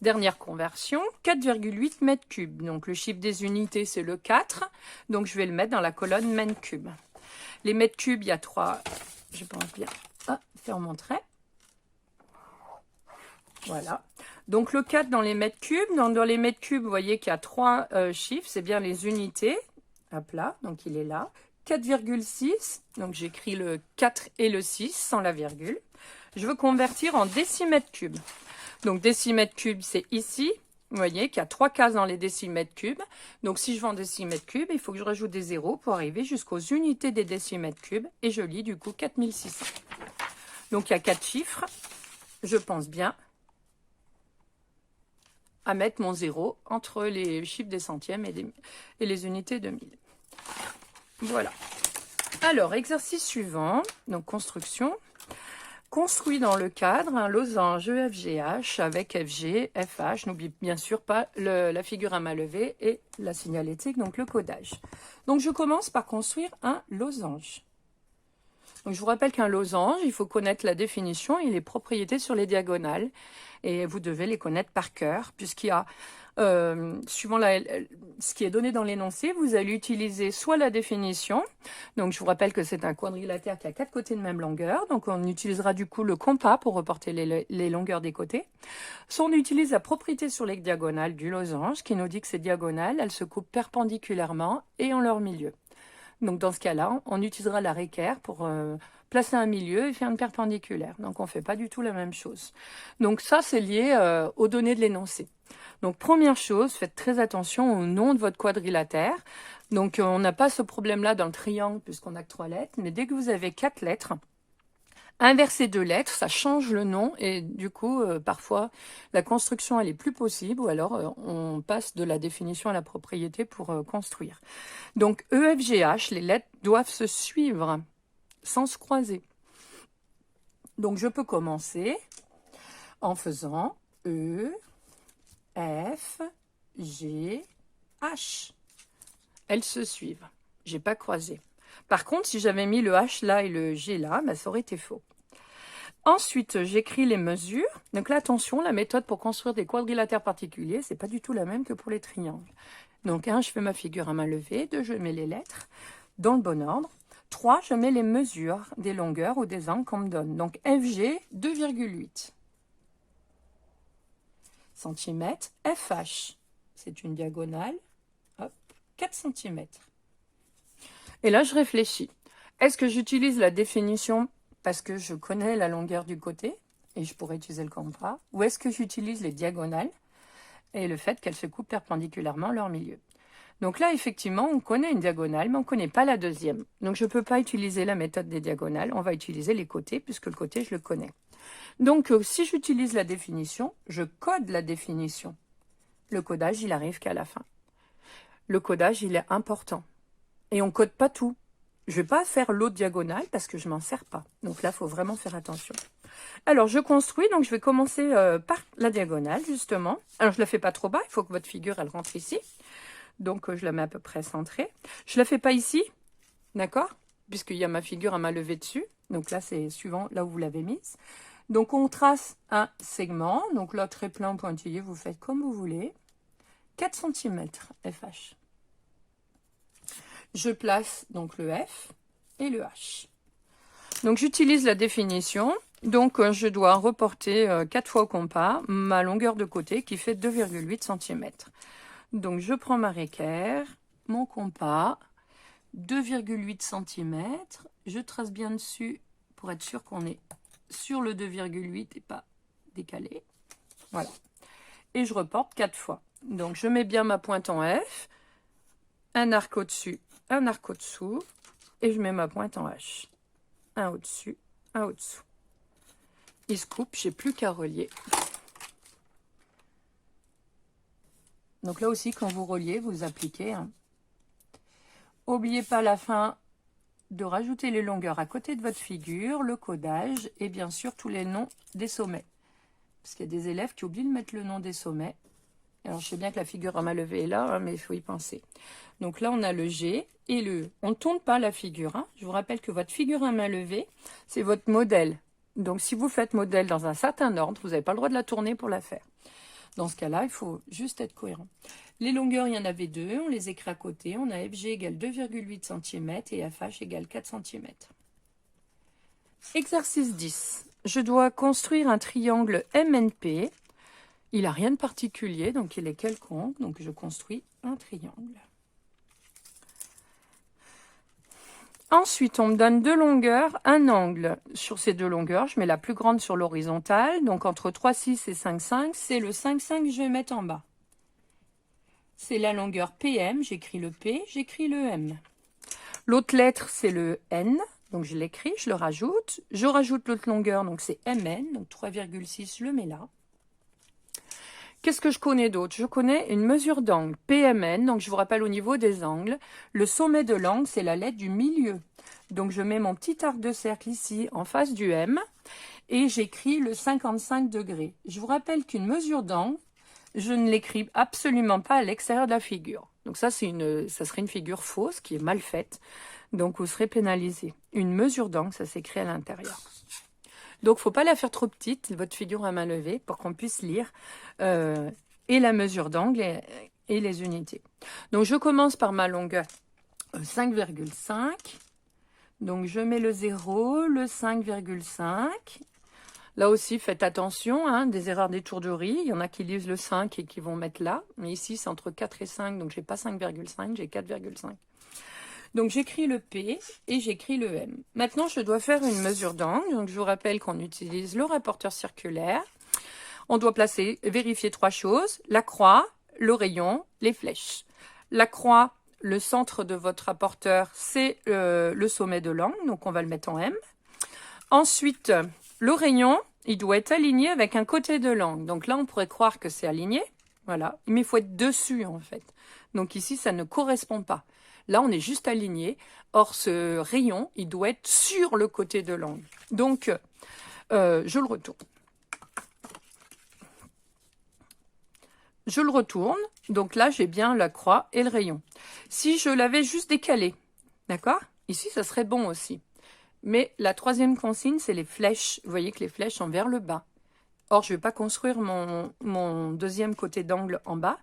Dernière conversion, 4,8 mètres cubes. Donc le chiffre des unités, c'est le 4. Donc je vais le mettre dans la colonne mètres cubes. Les mètres cubes, il y a 3, je pense bien. Ah, faire mon trait. Voilà. Donc le 4 dans les mètres cubes. Dans les mètres cubes, vous voyez qu'il y a 3 chiffres. C'est bien les unités. Hop là, donc il est là. 4,6. Donc j'écris le 4 et le 6 sans la virgule. Je veux convertir en décimètres cubes. Donc décimètres cubes, c'est ici. Vous voyez qu'il y a 3 cases dans les décimètres cubes. Donc si je veux en décimètres cubes, il faut que je rajoute des zéros pour arriver jusqu'aux unités des décimètres cubes. Et je lis du coup 4600. Donc il y a 4 chiffres. Je pense bien à mettre mon 0 entre les chiffres des centièmes et les unités de 1000. Voilà. Alors, exercice suivant, donc construction. Construit dans le cadre un losange EFGH avec FG, FH. N'oublie bien sûr pas la figure à main levée et la signalétique, donc le codage. Donc, je commence par construire un losange. Donc, je vous rappelle qu'un losange, il faut connaître la définition et les propriétés sur les diagonales. Et vous devez les connaître par cœur, puisqu'il y a, suivant ce qui est donné dans l'énoncé, vous allez utiliser soit la définition. Donc, je vous rappelle que c'est un quadrilatère qui a 4 côtés de même longueur. Donc, on utilisera du coup le compas pour reporter les longueurs des côtés. Soit on utilise la propriété sur les diagonales du losange, qui nous dit que ces diagonales, elles se coupent perpendiculairement et en leur milieu. Donc, dans ce cas-là, on utilisera la réquerre pour placer un milieu et faire une perpendiculaire. Donc, on ne fait pas du tout la même chose. Donc, ça, c'est lié aux données de l'énoncé. Donc, première chose, faites très attention au nom de votre quadrilatère. Donc, on n'a pas ce problème-là dans le triangle puisqu'on n'a que 3 lettres. Mais dès que vous avez 4 lettres, inverser 2 lettres, ça change le nom et du coup, parfois, la construction, elle est plus possible ou alors on passe de la définition à la propriété pour construire. Donc, EFGH, les lettres doivent se suivre sans se croiser. Donc, je peux commencer en faisant E, F, G, H. Elles se suivent. J'ai pas croisé. Par contre, si j'avais mis le H là et le G là, bah, ça aurait été faux. Ensuite, j'écris les mesures. Donc là, attention, la méthode pour construire des quadrilatères particuliers, c'est pas du tout la même que pour les triangles. Donc 1, je fais ma figure à main levée. 2, je mets les lettres dans le bon ordre. 3, je mets les mesures des longueurs ou des angles qu'on me donne. Donc FG, 2,8 cm. FH, c'est une diagonale. Hop, 4 cm. Et là, je réfléchis. Est-ce que j'utilise la définition parce que je connais la longueur du côté et je pourrais utiliser le compas? Ou est-ce que j'utilise les diagonales et le fait qu'elles se coupent perpendiculairement leur milieu? Donc là, effectivement, on connaît une diagonale, mais on ne connaît pas la deuxième. Donc, je ne peux pas utiliser la méthode des diagonales. On va utiliser les côtés, puisque le côté, je le connais. Donc, si j'utilise la définition, je code la définition. Le codage, il arrive qu'à la fin. Le codage, il est important. Et on code pas tout. Je vais pas faire l'autre diagonale parce que je m'en sers pas. Donc là, il faut vraiment faire attention. Alors, je construis. Donc, je vais commencer par la diagonale, justement. Alors, je la fais pas trop bas. Il faut que votre figure, elle rentre ici. Donc, je la mets à peu près centrée. Je la fais pas ici. D'accord? Puisqu'il y a ma figure à main levée dessus. Donc là, c'est suivant là où vous l'avez mise. Donc, on trace un segment. Donc là, très plein, pointillé, vous faites comme vous voulez. 4 cm FH. Je place donc le F et le H. Donc, j'utilise la définition. Donc, je dois reporter 4 fois au compas ma longueur de côté qui fait 2,8 cm. Donc, je prends ma réquerre, mon compas, 2,8 cm. Je trace bien dessus pour être sûr qu'on est sur le 2,8 et pas décalé. Voilà. Et je reporte 4 fois. Donc, je mets bien ma pointe en F, un arc au-dessus, un arc au-dessous, et je mets ma pointe en H. Un au-dessus, un au-dessous. Il se coupe, j'ai plus qu'à relier. Donc là aussi, quand vous reliez, vous appliquez. N'oubliez pas à la fin de rajouter les longueurs à côté de votre figure, le codage et bien sûr tous les noms des sommets. Parce qu'il y a des élèves qui oublient de mettre le nom des sommets. Alors je sais bien que la figure à main levée est là, mais il faut y penser. Donc là, on a le G et le E. On ne tourne pas la figure. Je vous rappelle que votre figure à main levée, c'est votre modèle. Donc si vous faites modèle dans un certain ordre, vous n'avez pas le droit de la tourner pour la faire. Dans ce cas-là, il faut juste être cohérent. Les longueurs, il y en avait deux. On les écrit à côté. On a FG égale 2,8 cm et FH égale 4 cm. Exercice 10. Je dois construire un triangle MNP. Il n'a rien de particulier, donc il est quelconque. Donc je construis un triangle. Ensuite, on me donne deux longueurs, un angle. Sur ces deux longueurs, je mets la plus grande sur l'horizontale. Donc entre 3,6 et 5,5, c'est le 5,5 que je vais mettre en bas. C'est la longueur PM, j'écris le P, j'écris le M. L'autre lettre, c'est le N, donc je l'écris, je le rajoute. Je rajoute l'autre longueur, donc c'est MN, donc 3,6, je le mets là. Qu'est-ce que je connais d'autre? Je connais une mesure d'angle, PMN, donc je vous rappelle au niveau des angles. Le sommet de l'angle, c'est la lettre du milieu. Donc je mets mon petit arc de cercle ici en face du M et j'écris le 55 degrés. Je vous rappelle qu'une mesure d'angle, je ne l'écris absolument pas à l'extérieur de la figure. Donc ça serait une figure fausse qui est mal faite. Donc vous serez pénalisé. Une mesure d'angle, ça s'écrit à l'intérieur. Donc, il ne faut pas la faire trop petite, votre figure à main levée, pour qu'on puisse lire et la mesure d'angle et les unités. Donc, je commence par ma longueur 5,5. Donc, je mets le 0, le 5,5. Là aussi, faites attention, des erreurs d'étourderie. Il y en a qui lisent le 5 et qui vont mettre là. Mais ici, c'est entre 4 et 5, donc je n'ai pas 5,5, j'ai 4,5. Donc, j'écris le P et j'écris le M. Maintenant, je dois faire une mesure d'angle. Donc, je vous rappelle qu'on utilise le rapporteur circulaire. On doit vérifier trois choses. La croix, le rayon, les flèches. La croix, le centre de votre rapporteur, c'est le sommet de l'angle. Donc, on va le mettre en M. Ensuite, le rayon, il doit être aligné avec un côté de l'angle. Donc là, on pourrait croire que c'est aligné. Voilà. Mais il faut être dessus, en fait. Donc ici, ça ne correspond pas. Là, on est juste aligné. Or, ce rayon, il doit être sur le côté de l'angle. Donc, je le retourne. Je le retourne. Donc là, j'ai bien la croix et le rayon. Si je l'avais juste décalé, d'accord? Ici, ça serait bon aussi. Mais la troisième consigne, c'est les flèches. Vous voyez que les flèches sont vers le bas. Or, je ne vais pas construire mon deuxième côté d'angle en bas.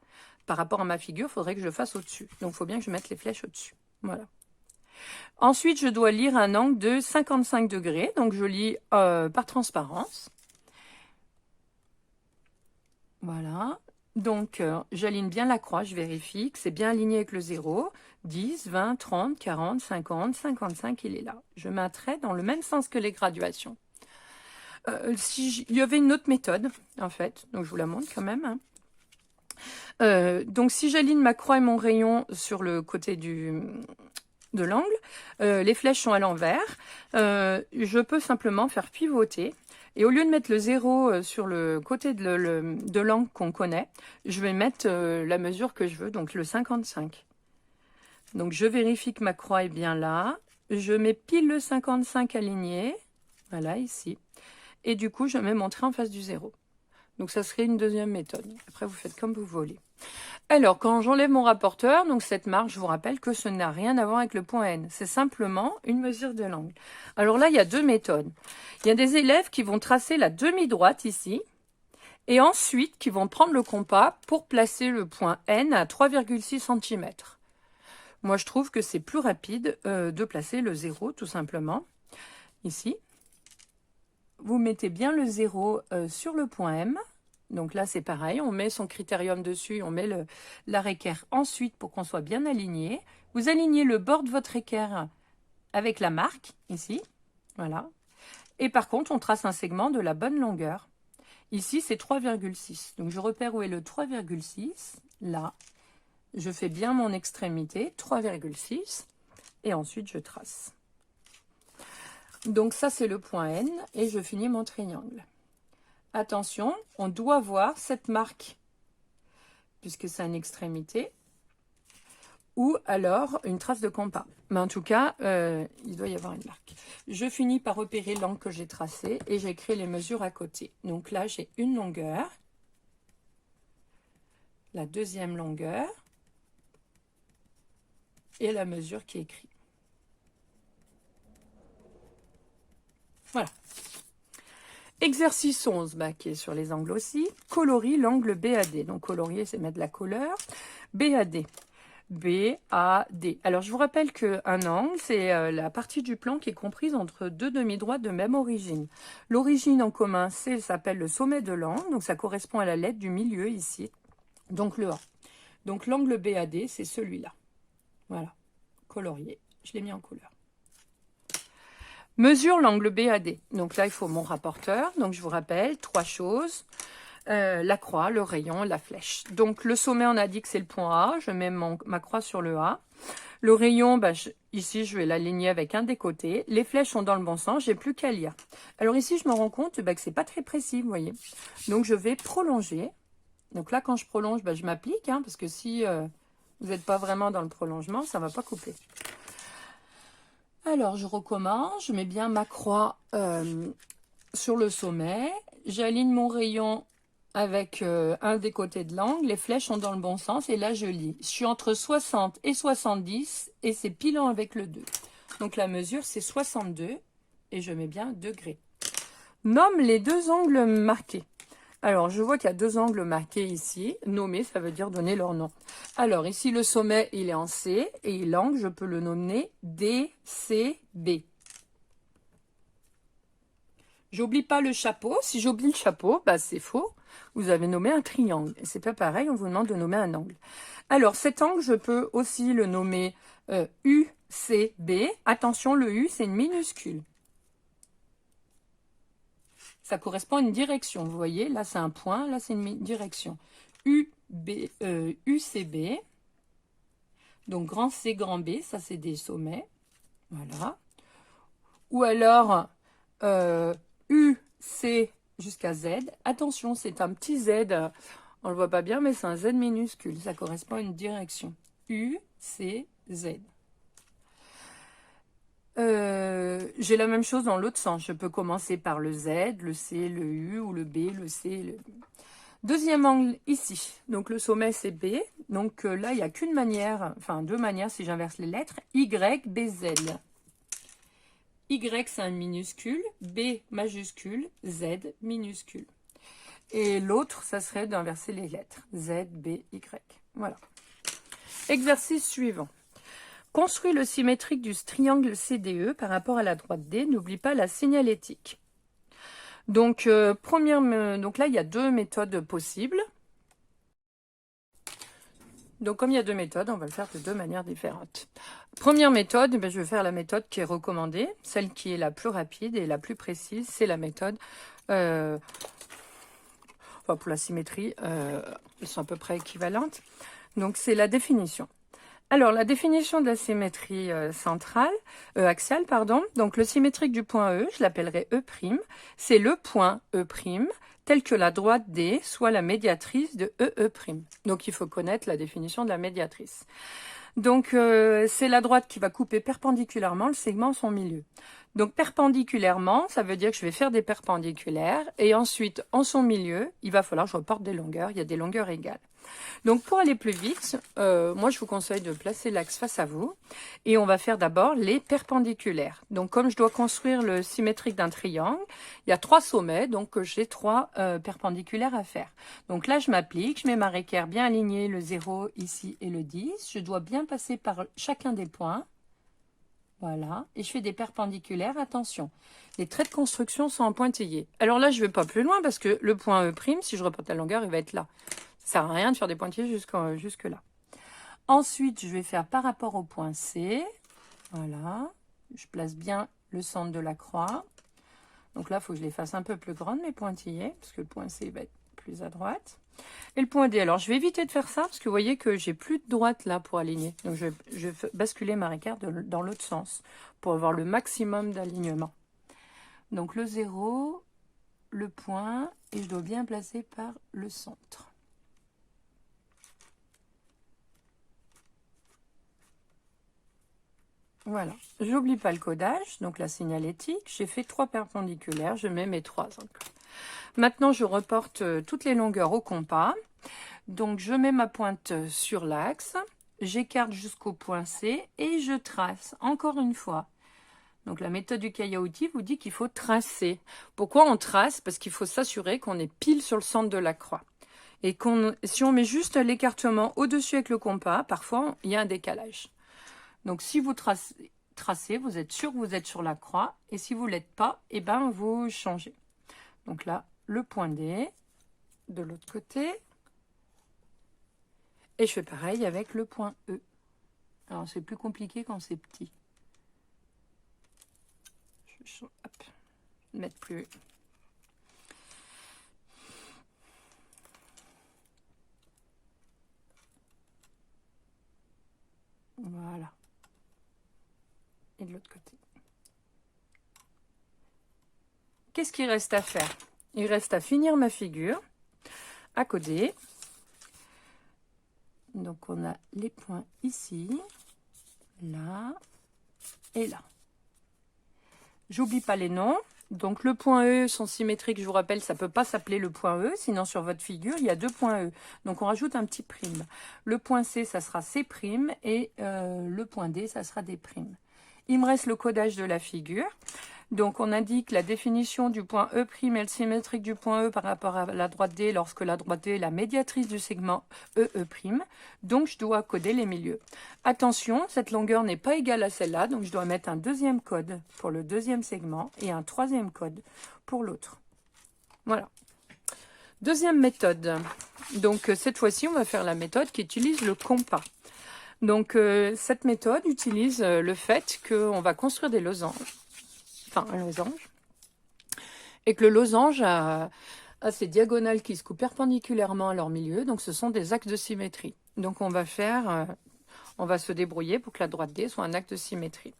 Par rapport à ma figure, il faudrait que je le fasse au-dessus. Donc, il faut bien que je mette les flèches au-dessus. Voilà. Ensuite, je dois lire un angle de 55 degrés. Donc, je lis par transparence. Voilà. Donc, j'aligne bien la croix. Je vérifie que c'est bien aligné avec le 0. 10, 20, 30, 40, 50, 55, il est là. Je mets un trait dans le même sens que les graduations. Il y avait une autre méthode, en fait. Donc, je vous la montre quand même. Donc, si j'aligne ma croix et mon rayon sur le côté de l'angle, les flèches sont à l'envers, je peux simplement faire pivoter. Et au lieu de mettre le 0 sur le côté de l'angle qu'on connaît, je vais mettre la mesure que je veux, donc le 55. Donc, je vérifie que ma croix est bien là. Je mets pile le 55 aligné. Voilà, ici. Et du coup, je mets mon trait en face du 0. Donc, ça serait une deuxième méthode. Après, vous faites comme vous voulez. Alors, quand j'enlève mon rapporteur, donc cette marque, je vous rappelle que ce n'a rien à voir avec le point N. C'est simplement une mesure de l'angle. Alors là, il y a deux méthodes. Il y a des élèves qui vont tracer la demi-droite ici, et ensuite qui vont prendre le compas pour placer le point N à 3,6 cm. Moi, je trouve que c'est plus rapide de placer le 0, tout simplement. Ici, vous mettez bien le 0 sur le point M. Donc là, c'est pareil, on met son critérium dessus, on met l'arc équerre ensuite pour qu'on soit bien aligné. Vous alignez le bord de votre équerre avec la marque, ici, voilà. Et par contre, on trace un segment de la bonne longueur. Ici, c'est 3,6. Donc, je repère où est le 3,6, là. Je fais bien mon extrémité, 3,6, et ensuite, je trace. Donc, ça, c'est le point N, et je finis mon triangle. Attention, on doit voir cette marque, puisque c'est une extrémité, ou alors une trace de compas. Mais en tout cas, il doit y avoir une marque. Je finis par repérer l'angle que j'ai tracé et j'écris les mesures à côté. Donc là, j'ai une longueur, la deuxième longueur et la mesure qui est écrite. Voilà. Exercice 11, qui est sur les angles aussi. Colorie l'angle BAD. Donc, colorier, c'est mettre de la couleur. BAD. BAD. Alors, je vous rappelle qu'un angle, c'est la partie du plan qui est comprise entre deux demi-droites de même origine. L'origine en commun, s'appelle le sommet de l'angle. Donc, ça correspond à la lettre du milieu ici. Donc, le A. Donc, l'angle BAD, c'est celui-là. Voilà. Colorier. Je l'ai mis en couleur. Mesure l'angle BAD. Donc là, il faut mon rapporteur. Donc, je vous rappelle, trois choses. La croix, le rayon, la flèche. Donc, le sommet, on a dit que c'est le point A. Je mets ma croix sur le A. Le rayon, ici, je vais l'aligner avec un des côtés. Les flèches sont dans le bon sens. J'ai plus qu'à lire. Alors ici, je me rends compte que c'est pas très précis, vous voyez. Donc, je vais prolonger. Donc là, quand je prolonge, je m'applique. Parce que si vous n'êtes pas vraiment dans le prolongement, ça ne va pas couper. Alors, je recommence, je mets bien ma croix sur le sommet, j'aligne mon rayon avec un des côtés de l'angle, les flèches sont dans le bon sens et là je lis. Je suis entre 60 et 70 et c'est pilant avec le 2. Donc la mesure c'est 62 et je mets bien degrés. Nomme les deux angles marqués. Alors, je vois qu'il y a deux angles marqués ici. Nommer, ça veut dire donner leur nom. Alors, ici, le sommet, il est en C. Et l'angle, je peux le nommer DCB. J'oublie pas le chapeau. Si j'oublie le chapeau, c'est faux. Vous avez nommé un triangle. Et c'est pas pareil, on vous demande de nommer un angle. Alors, cet angle, je peux aussi le nommer UCB. Attention, le U, c'est une minuscule. Ça correspond à une direction, vous voyez, là c'est un point, là c'est une direction. UCB, donc grand C, grand B, ça c'est des sommets, voilà. Ou alors UC jusqu'à Z, attention c'est un petit Z, on le voit pas bien mais c'est un Z minuscule, ça correspond à une direction. UC, Z. J'ai la même chose dans l'autre sens. Je peux commencer par le Z, le C, le U, ou le B, le C, le U. Deuxième angle ici. Donc le sommet c'est B. Donc là il n'y a qu'une manière, enfin deux manières si j'inverse les lettres. Y, B, Z. Y c'est un minuscule, B majuscule, Z minuscule. Et l'autre ça serait d'inverser les lettres. Z, B, Y. Voilà. Exercice suivant. Construis le symétrique du triangle CDE par rapport à la droite D. N'oublie pas la signalétique. Donc, donc là, il y a deux méthodes possibles. Donc, comme il y a deux méthodes, on va le faire de deux manières différentes. Première méthode, je vais faire la méthode qui est recommandée. Celle qui est la plus rapide et la plus précise, c'est la méthode... pour la symétrie, elles sont à peu près équivalentes. Donc, c'est la définition. Alors, la définition de la symétrie axiale, donc le symétrique du point E, je l'appellerai E', c'est le point E', tel que la droite D soit la médiatrice de E'. Donc, il faut connaître la définition de la médiatrice. Donc, c'est la droite qui va couper perpendiculairement le segment à son milieu. Donc, perpendiculairement, ça veut dire que je vais faire des perpendiculaires. Et ensuite, en son milieu, il va falloir que je reporte des longueurs. Il y a des longueurs égales. Donc, pour aller plus vite, moi, je vous conseille de placer l'axe face à vous. Et on va faire d'abord les perpendiculaires. Donc, comme je dois construire le symétrique d'un triangle, il y a 3 sommets, donc j'ai 3 perpendiculaires à faire. Donc là, je m'applique, je mets ma équerre bien alignée, le 0 ici et le 10. Je dois bien passer par chacun des points. Voilà, et je fais des perpendiculaires, attention. Les traits de construction sont en pointillés. Alors là, je ne vais pas plus loin parce que le point E', si je reporte la longueur, il va être là. Ça ne sert à rien de faire des pointillés jusque là. Ensuite, je vais faire par rapport au point C. Voilà, je place bien le centre de la croix. Donc là, il faut que je les fasse un peu plus grandes, mes pointillés, parce que le point C va être plus à droite. Et le point D, alors je vais éviter de faire ça, parce que vous voyez que j'ai plus de droite là pour aligner. Donc je vais basculer ma équerre dans l'autre sens, pour avoir le maximum d'alignement. Donc le 0, le point, et je dois bien placer par le centre. Voilà, j'oublie pas le codage, donc la signalétique. J'ai fait 3 perpendiculaires, je mets mes 3 encore. Maintenant, je reporte toutes les longueurs au compas. Donc, je mets ma pointe sur l'axe, j'écarte jusqu'au point C et je trace encore une fois. Donc, la méthode du cahier à outils vous dit qu'il faut tracer. Pourquoi on trace? Parce qu'il faut s'assurer qu'on est pile sur le centre de la croix. Et si on met juste l'écartement au-dessus avec le compas, parfois, il y a un décalage. Donc, si vous tracez, vous êtes sûr que vous êtes sur la croix. Et si vous ne l'êtes pas, eh ben, vous changez. Donc là, le point D, de l'autre côté. Et je fais pareil avec le point E. Alors, c'est plus compliqué quand c'est petit. Je vais mettre plus. Voilà. Et de l'autre côté. Qu'est-ce qu'il reste à faire? Il reste à finir ma figure, à coder. Donc, on a les points ici, là et là. J'oublie pas les noms. Donc, le point E, son symétrique, je vous rappelle, ça ne peut pas s'appeler le point E, sinon sur votre figure, il y a 2 points E. Donc, on rajoute un petit prime. Le point C, ça sera C' et le point D, ça sera D'. Il me reste le codage de la figure. Donc, on indique la définition du point E' et le symétrique du point E par rapport à la droite D lorsque la droite D est la médiatrice du segment EE'. Donc, je dois coder les milieux. Attention, cette longueur n'est pas égale à celle-là, donc je dois mettre un deuxième code pour le deuxième segment et un troisième code pour l'autre. Voilà. Deuxième méthode. Donc, cette fois-ci, on va faire la méthode qui utilise le compas. Donc, cette méthode utilise le fait qu'on va construire des losanges. Enfin, un losange. Et que le losange a ces diagonales qui se coupent perpendiculairement à leur milieu. Donc, ce sont des axes de symétrie. Donc, on va se débrouiller pour que la droite D soit un axe de symétrie.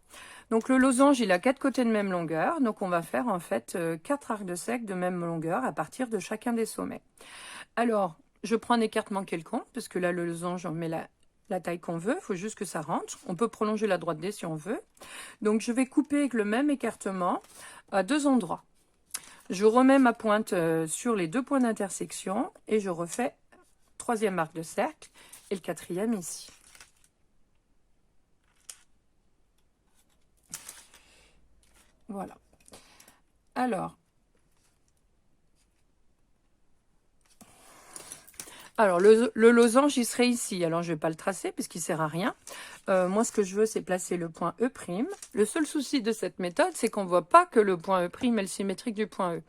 Donc, le losange, il a 4 côtés de même longueur. Donc, on va faire en fait 4 arcs de cercle de même longueur à partir de chacun des sommets. Alors, je prends un écartement quelconque, parce que là, le losange, on met la taille qu'on veut. Il faut juste que ça rentre. On peut prolonger la droite D si on veut. Donc, je vais couper avec le même écartement à 2 endroits. Je remets ma pointe sur les 2 points d'intersection et je refais 3e arc de cercle et le 4e ici. Voilà. Alors le losange, il serait ici. Alors, je ne vais pas le tracer puisqu'il ne sert à rien. Moi, ce que je veux, c'est placer le point E'. Le seul souci de cette méthode, c'est qu'on ne voit pas que le point E' est le symétrique du point E.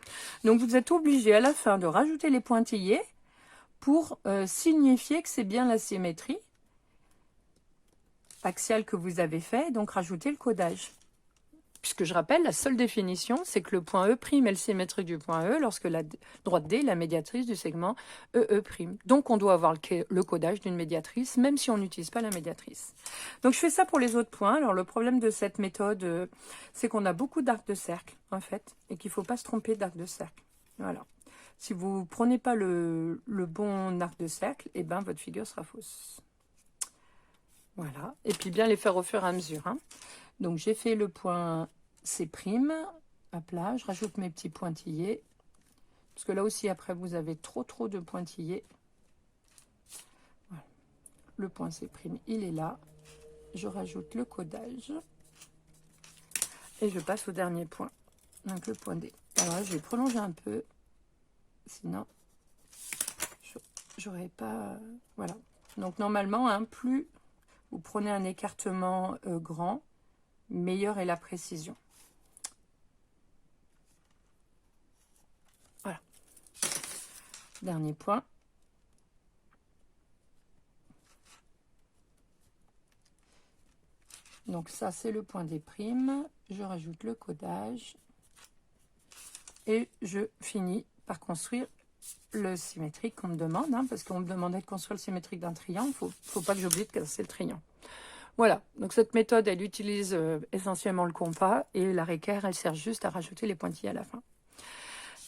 Donc, vous êtes obligé à la fin de rajouter les pointillés pour signifier que c'est bien la symétrie axiale que vous avez fait. Donc, rajouter le codage. Puisque je rappelle, la seule définition, c'est que le point E' est le symétrique du point E lorsque la droite D est la médiatrice du segment EE'. Donc, on doit avoir le codage d'une médiatrice, même si on n'utilise pas la médiatrice. Donc, je fais ça pour les autres points. Alors, le problème de cette méthode, c'est qu'on a beaucoup d'arcs de cercle, en fait, et qu'il ne faut pas se tromper d'arc de cercle. Voilà. Si vous ne prenez pas le bon arc de cercle, eh ben, votre figure sera fausse. Voilà. Et puis bien les faire au fur et à mesure. Hein. Donc j'ai fait le point C', à plat. Je rajoute mes petits pointillés. Parce que là aussi, après, vous avez trop de pointillés. Voilà. Le point C', il est là. Je rajoute le codage. Et je passe au dernier point. Donc le point D. Alors là, je vais prolonger un peu. Sinon, j'aurais pas... Voilà. Donc normalement, hein, plus vous prenez un écartement grand, meilleure est la précision. Voilà. Dernier point. Donc ça, c'est le point des primes. Je rajoute le codage. Et je finis par construire le symétrique qu'on me demande. Hein, parce qu'on me demandait de construire le symétrique d'un triangle. Il ne faut pas que j'oublie de casser le triangle. Voilà. Donc cette méthode, elle utilise essentiellement le compas. Et la réquerre, elle sert juste à rajouter les pointillés à la fin.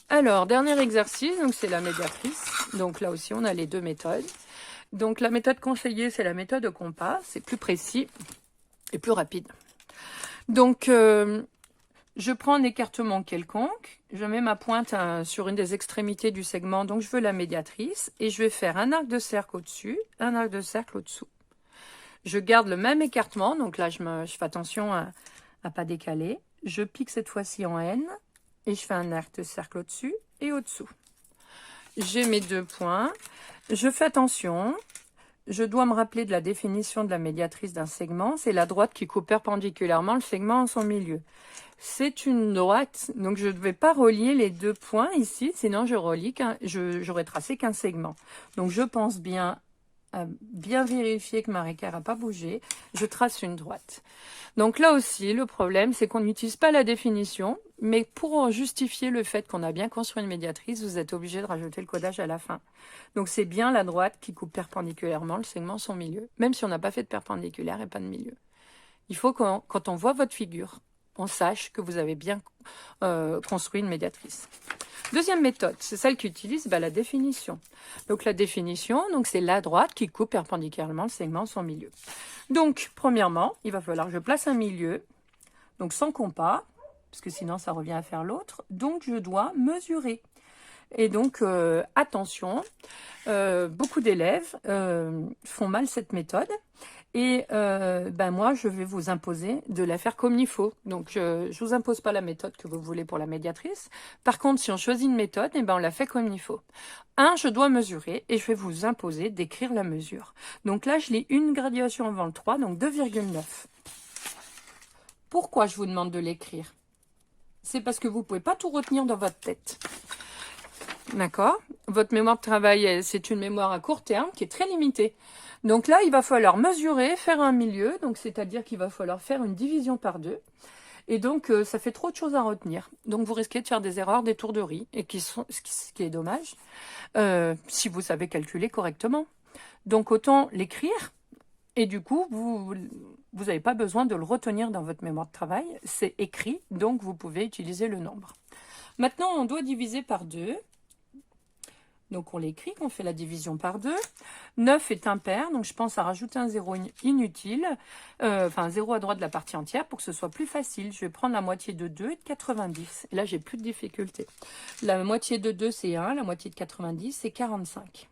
Alors, dernier exercice. Donc c'est la médiatrice. Donc là aussi, on a les deux méthodes. Donc la méthode conseillée, c'est la méthode au compas. C'est plus précis et plus rapide. Donc, je prends un écartement quelconque, je mets ma pointe sur une des extrémités du segment, donc je veux la médiatrice, et je vais faire un arc de cercle au-dessus, un arc de cercle au-dessous. Je garde le même écartement, donc là je fais attention à ne pas décaler. Je pique cette fois-ci en N, et je fais un arc de cercle au-dessus et au-dessous. J'ai mes deux points, je fais attention. Je dois me rappeler de la définition de la médiatrice d'un segment. C'est la droite qui coupe perpendiculairement le segment en son milieu. C'est une droite, donc je ne vais pas relier les deux points ici, sinon j'aurais tracé qu'un segment. Donc je pense bien à bien vérifier que ma réquerre n'a pas bougé. Je trace une droite. Donc là aussi, le problème, c'est qu'on n'utilise pas la définition, mais pour justifier le fait qu'on a bien construit une médiatrice, vous êtes obligé de rajouter le codage à la fin. Donc c'est bien la droite qui coupe perpendiculairement le segment son milieu, même si on n'a pas fait de perpendiculaire et pas de milieu. Il faut que quand on voit votre figure, on sache que vous avez bien construit une médiatrice. Deuxième méthode, c'est celle qui utilise la définition. Donc la définition, c'est la droite qui coupe perpendiculairement le segment son milieu. Donc, premièrement, il va falloir que je place un milieu, donc sans compas, parce que sinon ça revient à faire l'autre. Donc je dois mesurer. Et donc, attention, beaucoup d'élèves font mal cette méthode. Et moi, je vais vous imposer de la faire comme il faut. Donc, je ne vous impose pas la méthode que vous voulez pour la médiatrice. Par contre, si on choisit une méthode, on la fait comme il faut. Je dois mesurer et je vais vous imposer d'écrire la mesure. Donc là, je lis une graduation avant le 3, donc 2,9. Pourquoi je vous demande de l'écrire? C'est parce que vous ne pouvez pas tout retenir dans votre tête. D'accord? Votre mémoire de travail, c'est une mémoire à court terme qui est très limitée. Donc là, il va falloir mesurer, faire un milieu, donc c'est-à-dire qu'il va falloir faire une division par 2. Et donc, ça fait trop de choses à retenir. Donc, vous risquez de faire des erreurs d'étourderie, et ce qui est dommage, si vous savez calculer correctement. Donc, autant l'écrire, et du coup, vous n'avez pas besoin de le retenir dans votre mémoire de travail. C'est écrit, donc vous pouvez utiliser le nombre. Maintenant, on doit diviser par 2. Donc, on l'écrit, on fait la division par 2. 9 est impair, donc je pense à rajouter un 0 inutile, un 0 à droite de la partie entière pour que ce soit plus facile. Je vais prendre la moitié de 2 et de 90. Et là, j'ai plus de difficulté. La moitié de 2, c'est 1. La moitié de 90, c'est 45.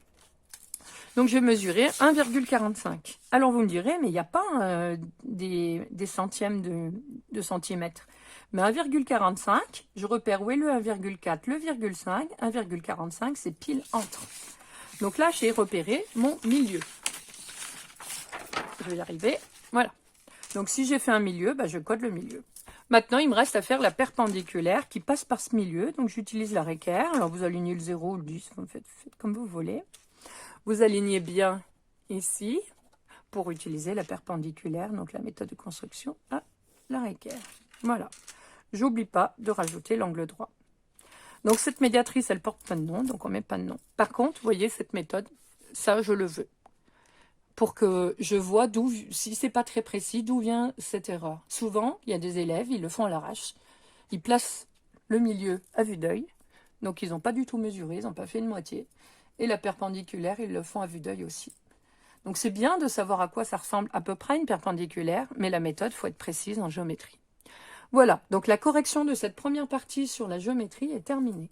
Donc, je vais mesurer 1,45. Alors, vous me direz, mais il n'y a pas des centièmes de centimètres. Mais 1,45, je repère où est le 1,4, le 0,5. 1,45, c'est pile entre. Donc là, j'ai repéré mon milieu. Je vais y arriver. Voilà. Donc, si j'ai fait un milieu, je code le milieu. Maintenant, il me reste à faire la perpendiculaire qui passe par ce milieu. Donc, j'utilise la réquerre. Alors, vous alignez le 0 ou le 10, vous faites comme vous voulez. Vous alignez bien ici pour utiliser la perpendiculaire, donc la méthode de construction à la réquerre. Voilà. J'oublie pas de rajouter l'angle droit. Donc, cette médiatrice, elle porte pas de nom, donc on met pas de nom. Par contre, vous voyez, cette méthode, ça, je le veux. Pour que je vois d'où, si c'est pas très précis, d'où vient cette erreur. Souvent, il y a des élèves, ils le font à l'arrache. Ils placent le milieu à vue d'œil. Donc, ils n'ont pas du tout mesuré, ils n'ont pas fait une moitié. Et la perpendiculaire, ils le font à vue d'œil aussi. Donc c'est bien de savoir à quoi ça ressemble à peu près une perpendiculaire, mais la méthode, faut être précise en géométrie. Voilà, donc la correction de cette première partie sur la géométrie est terminée.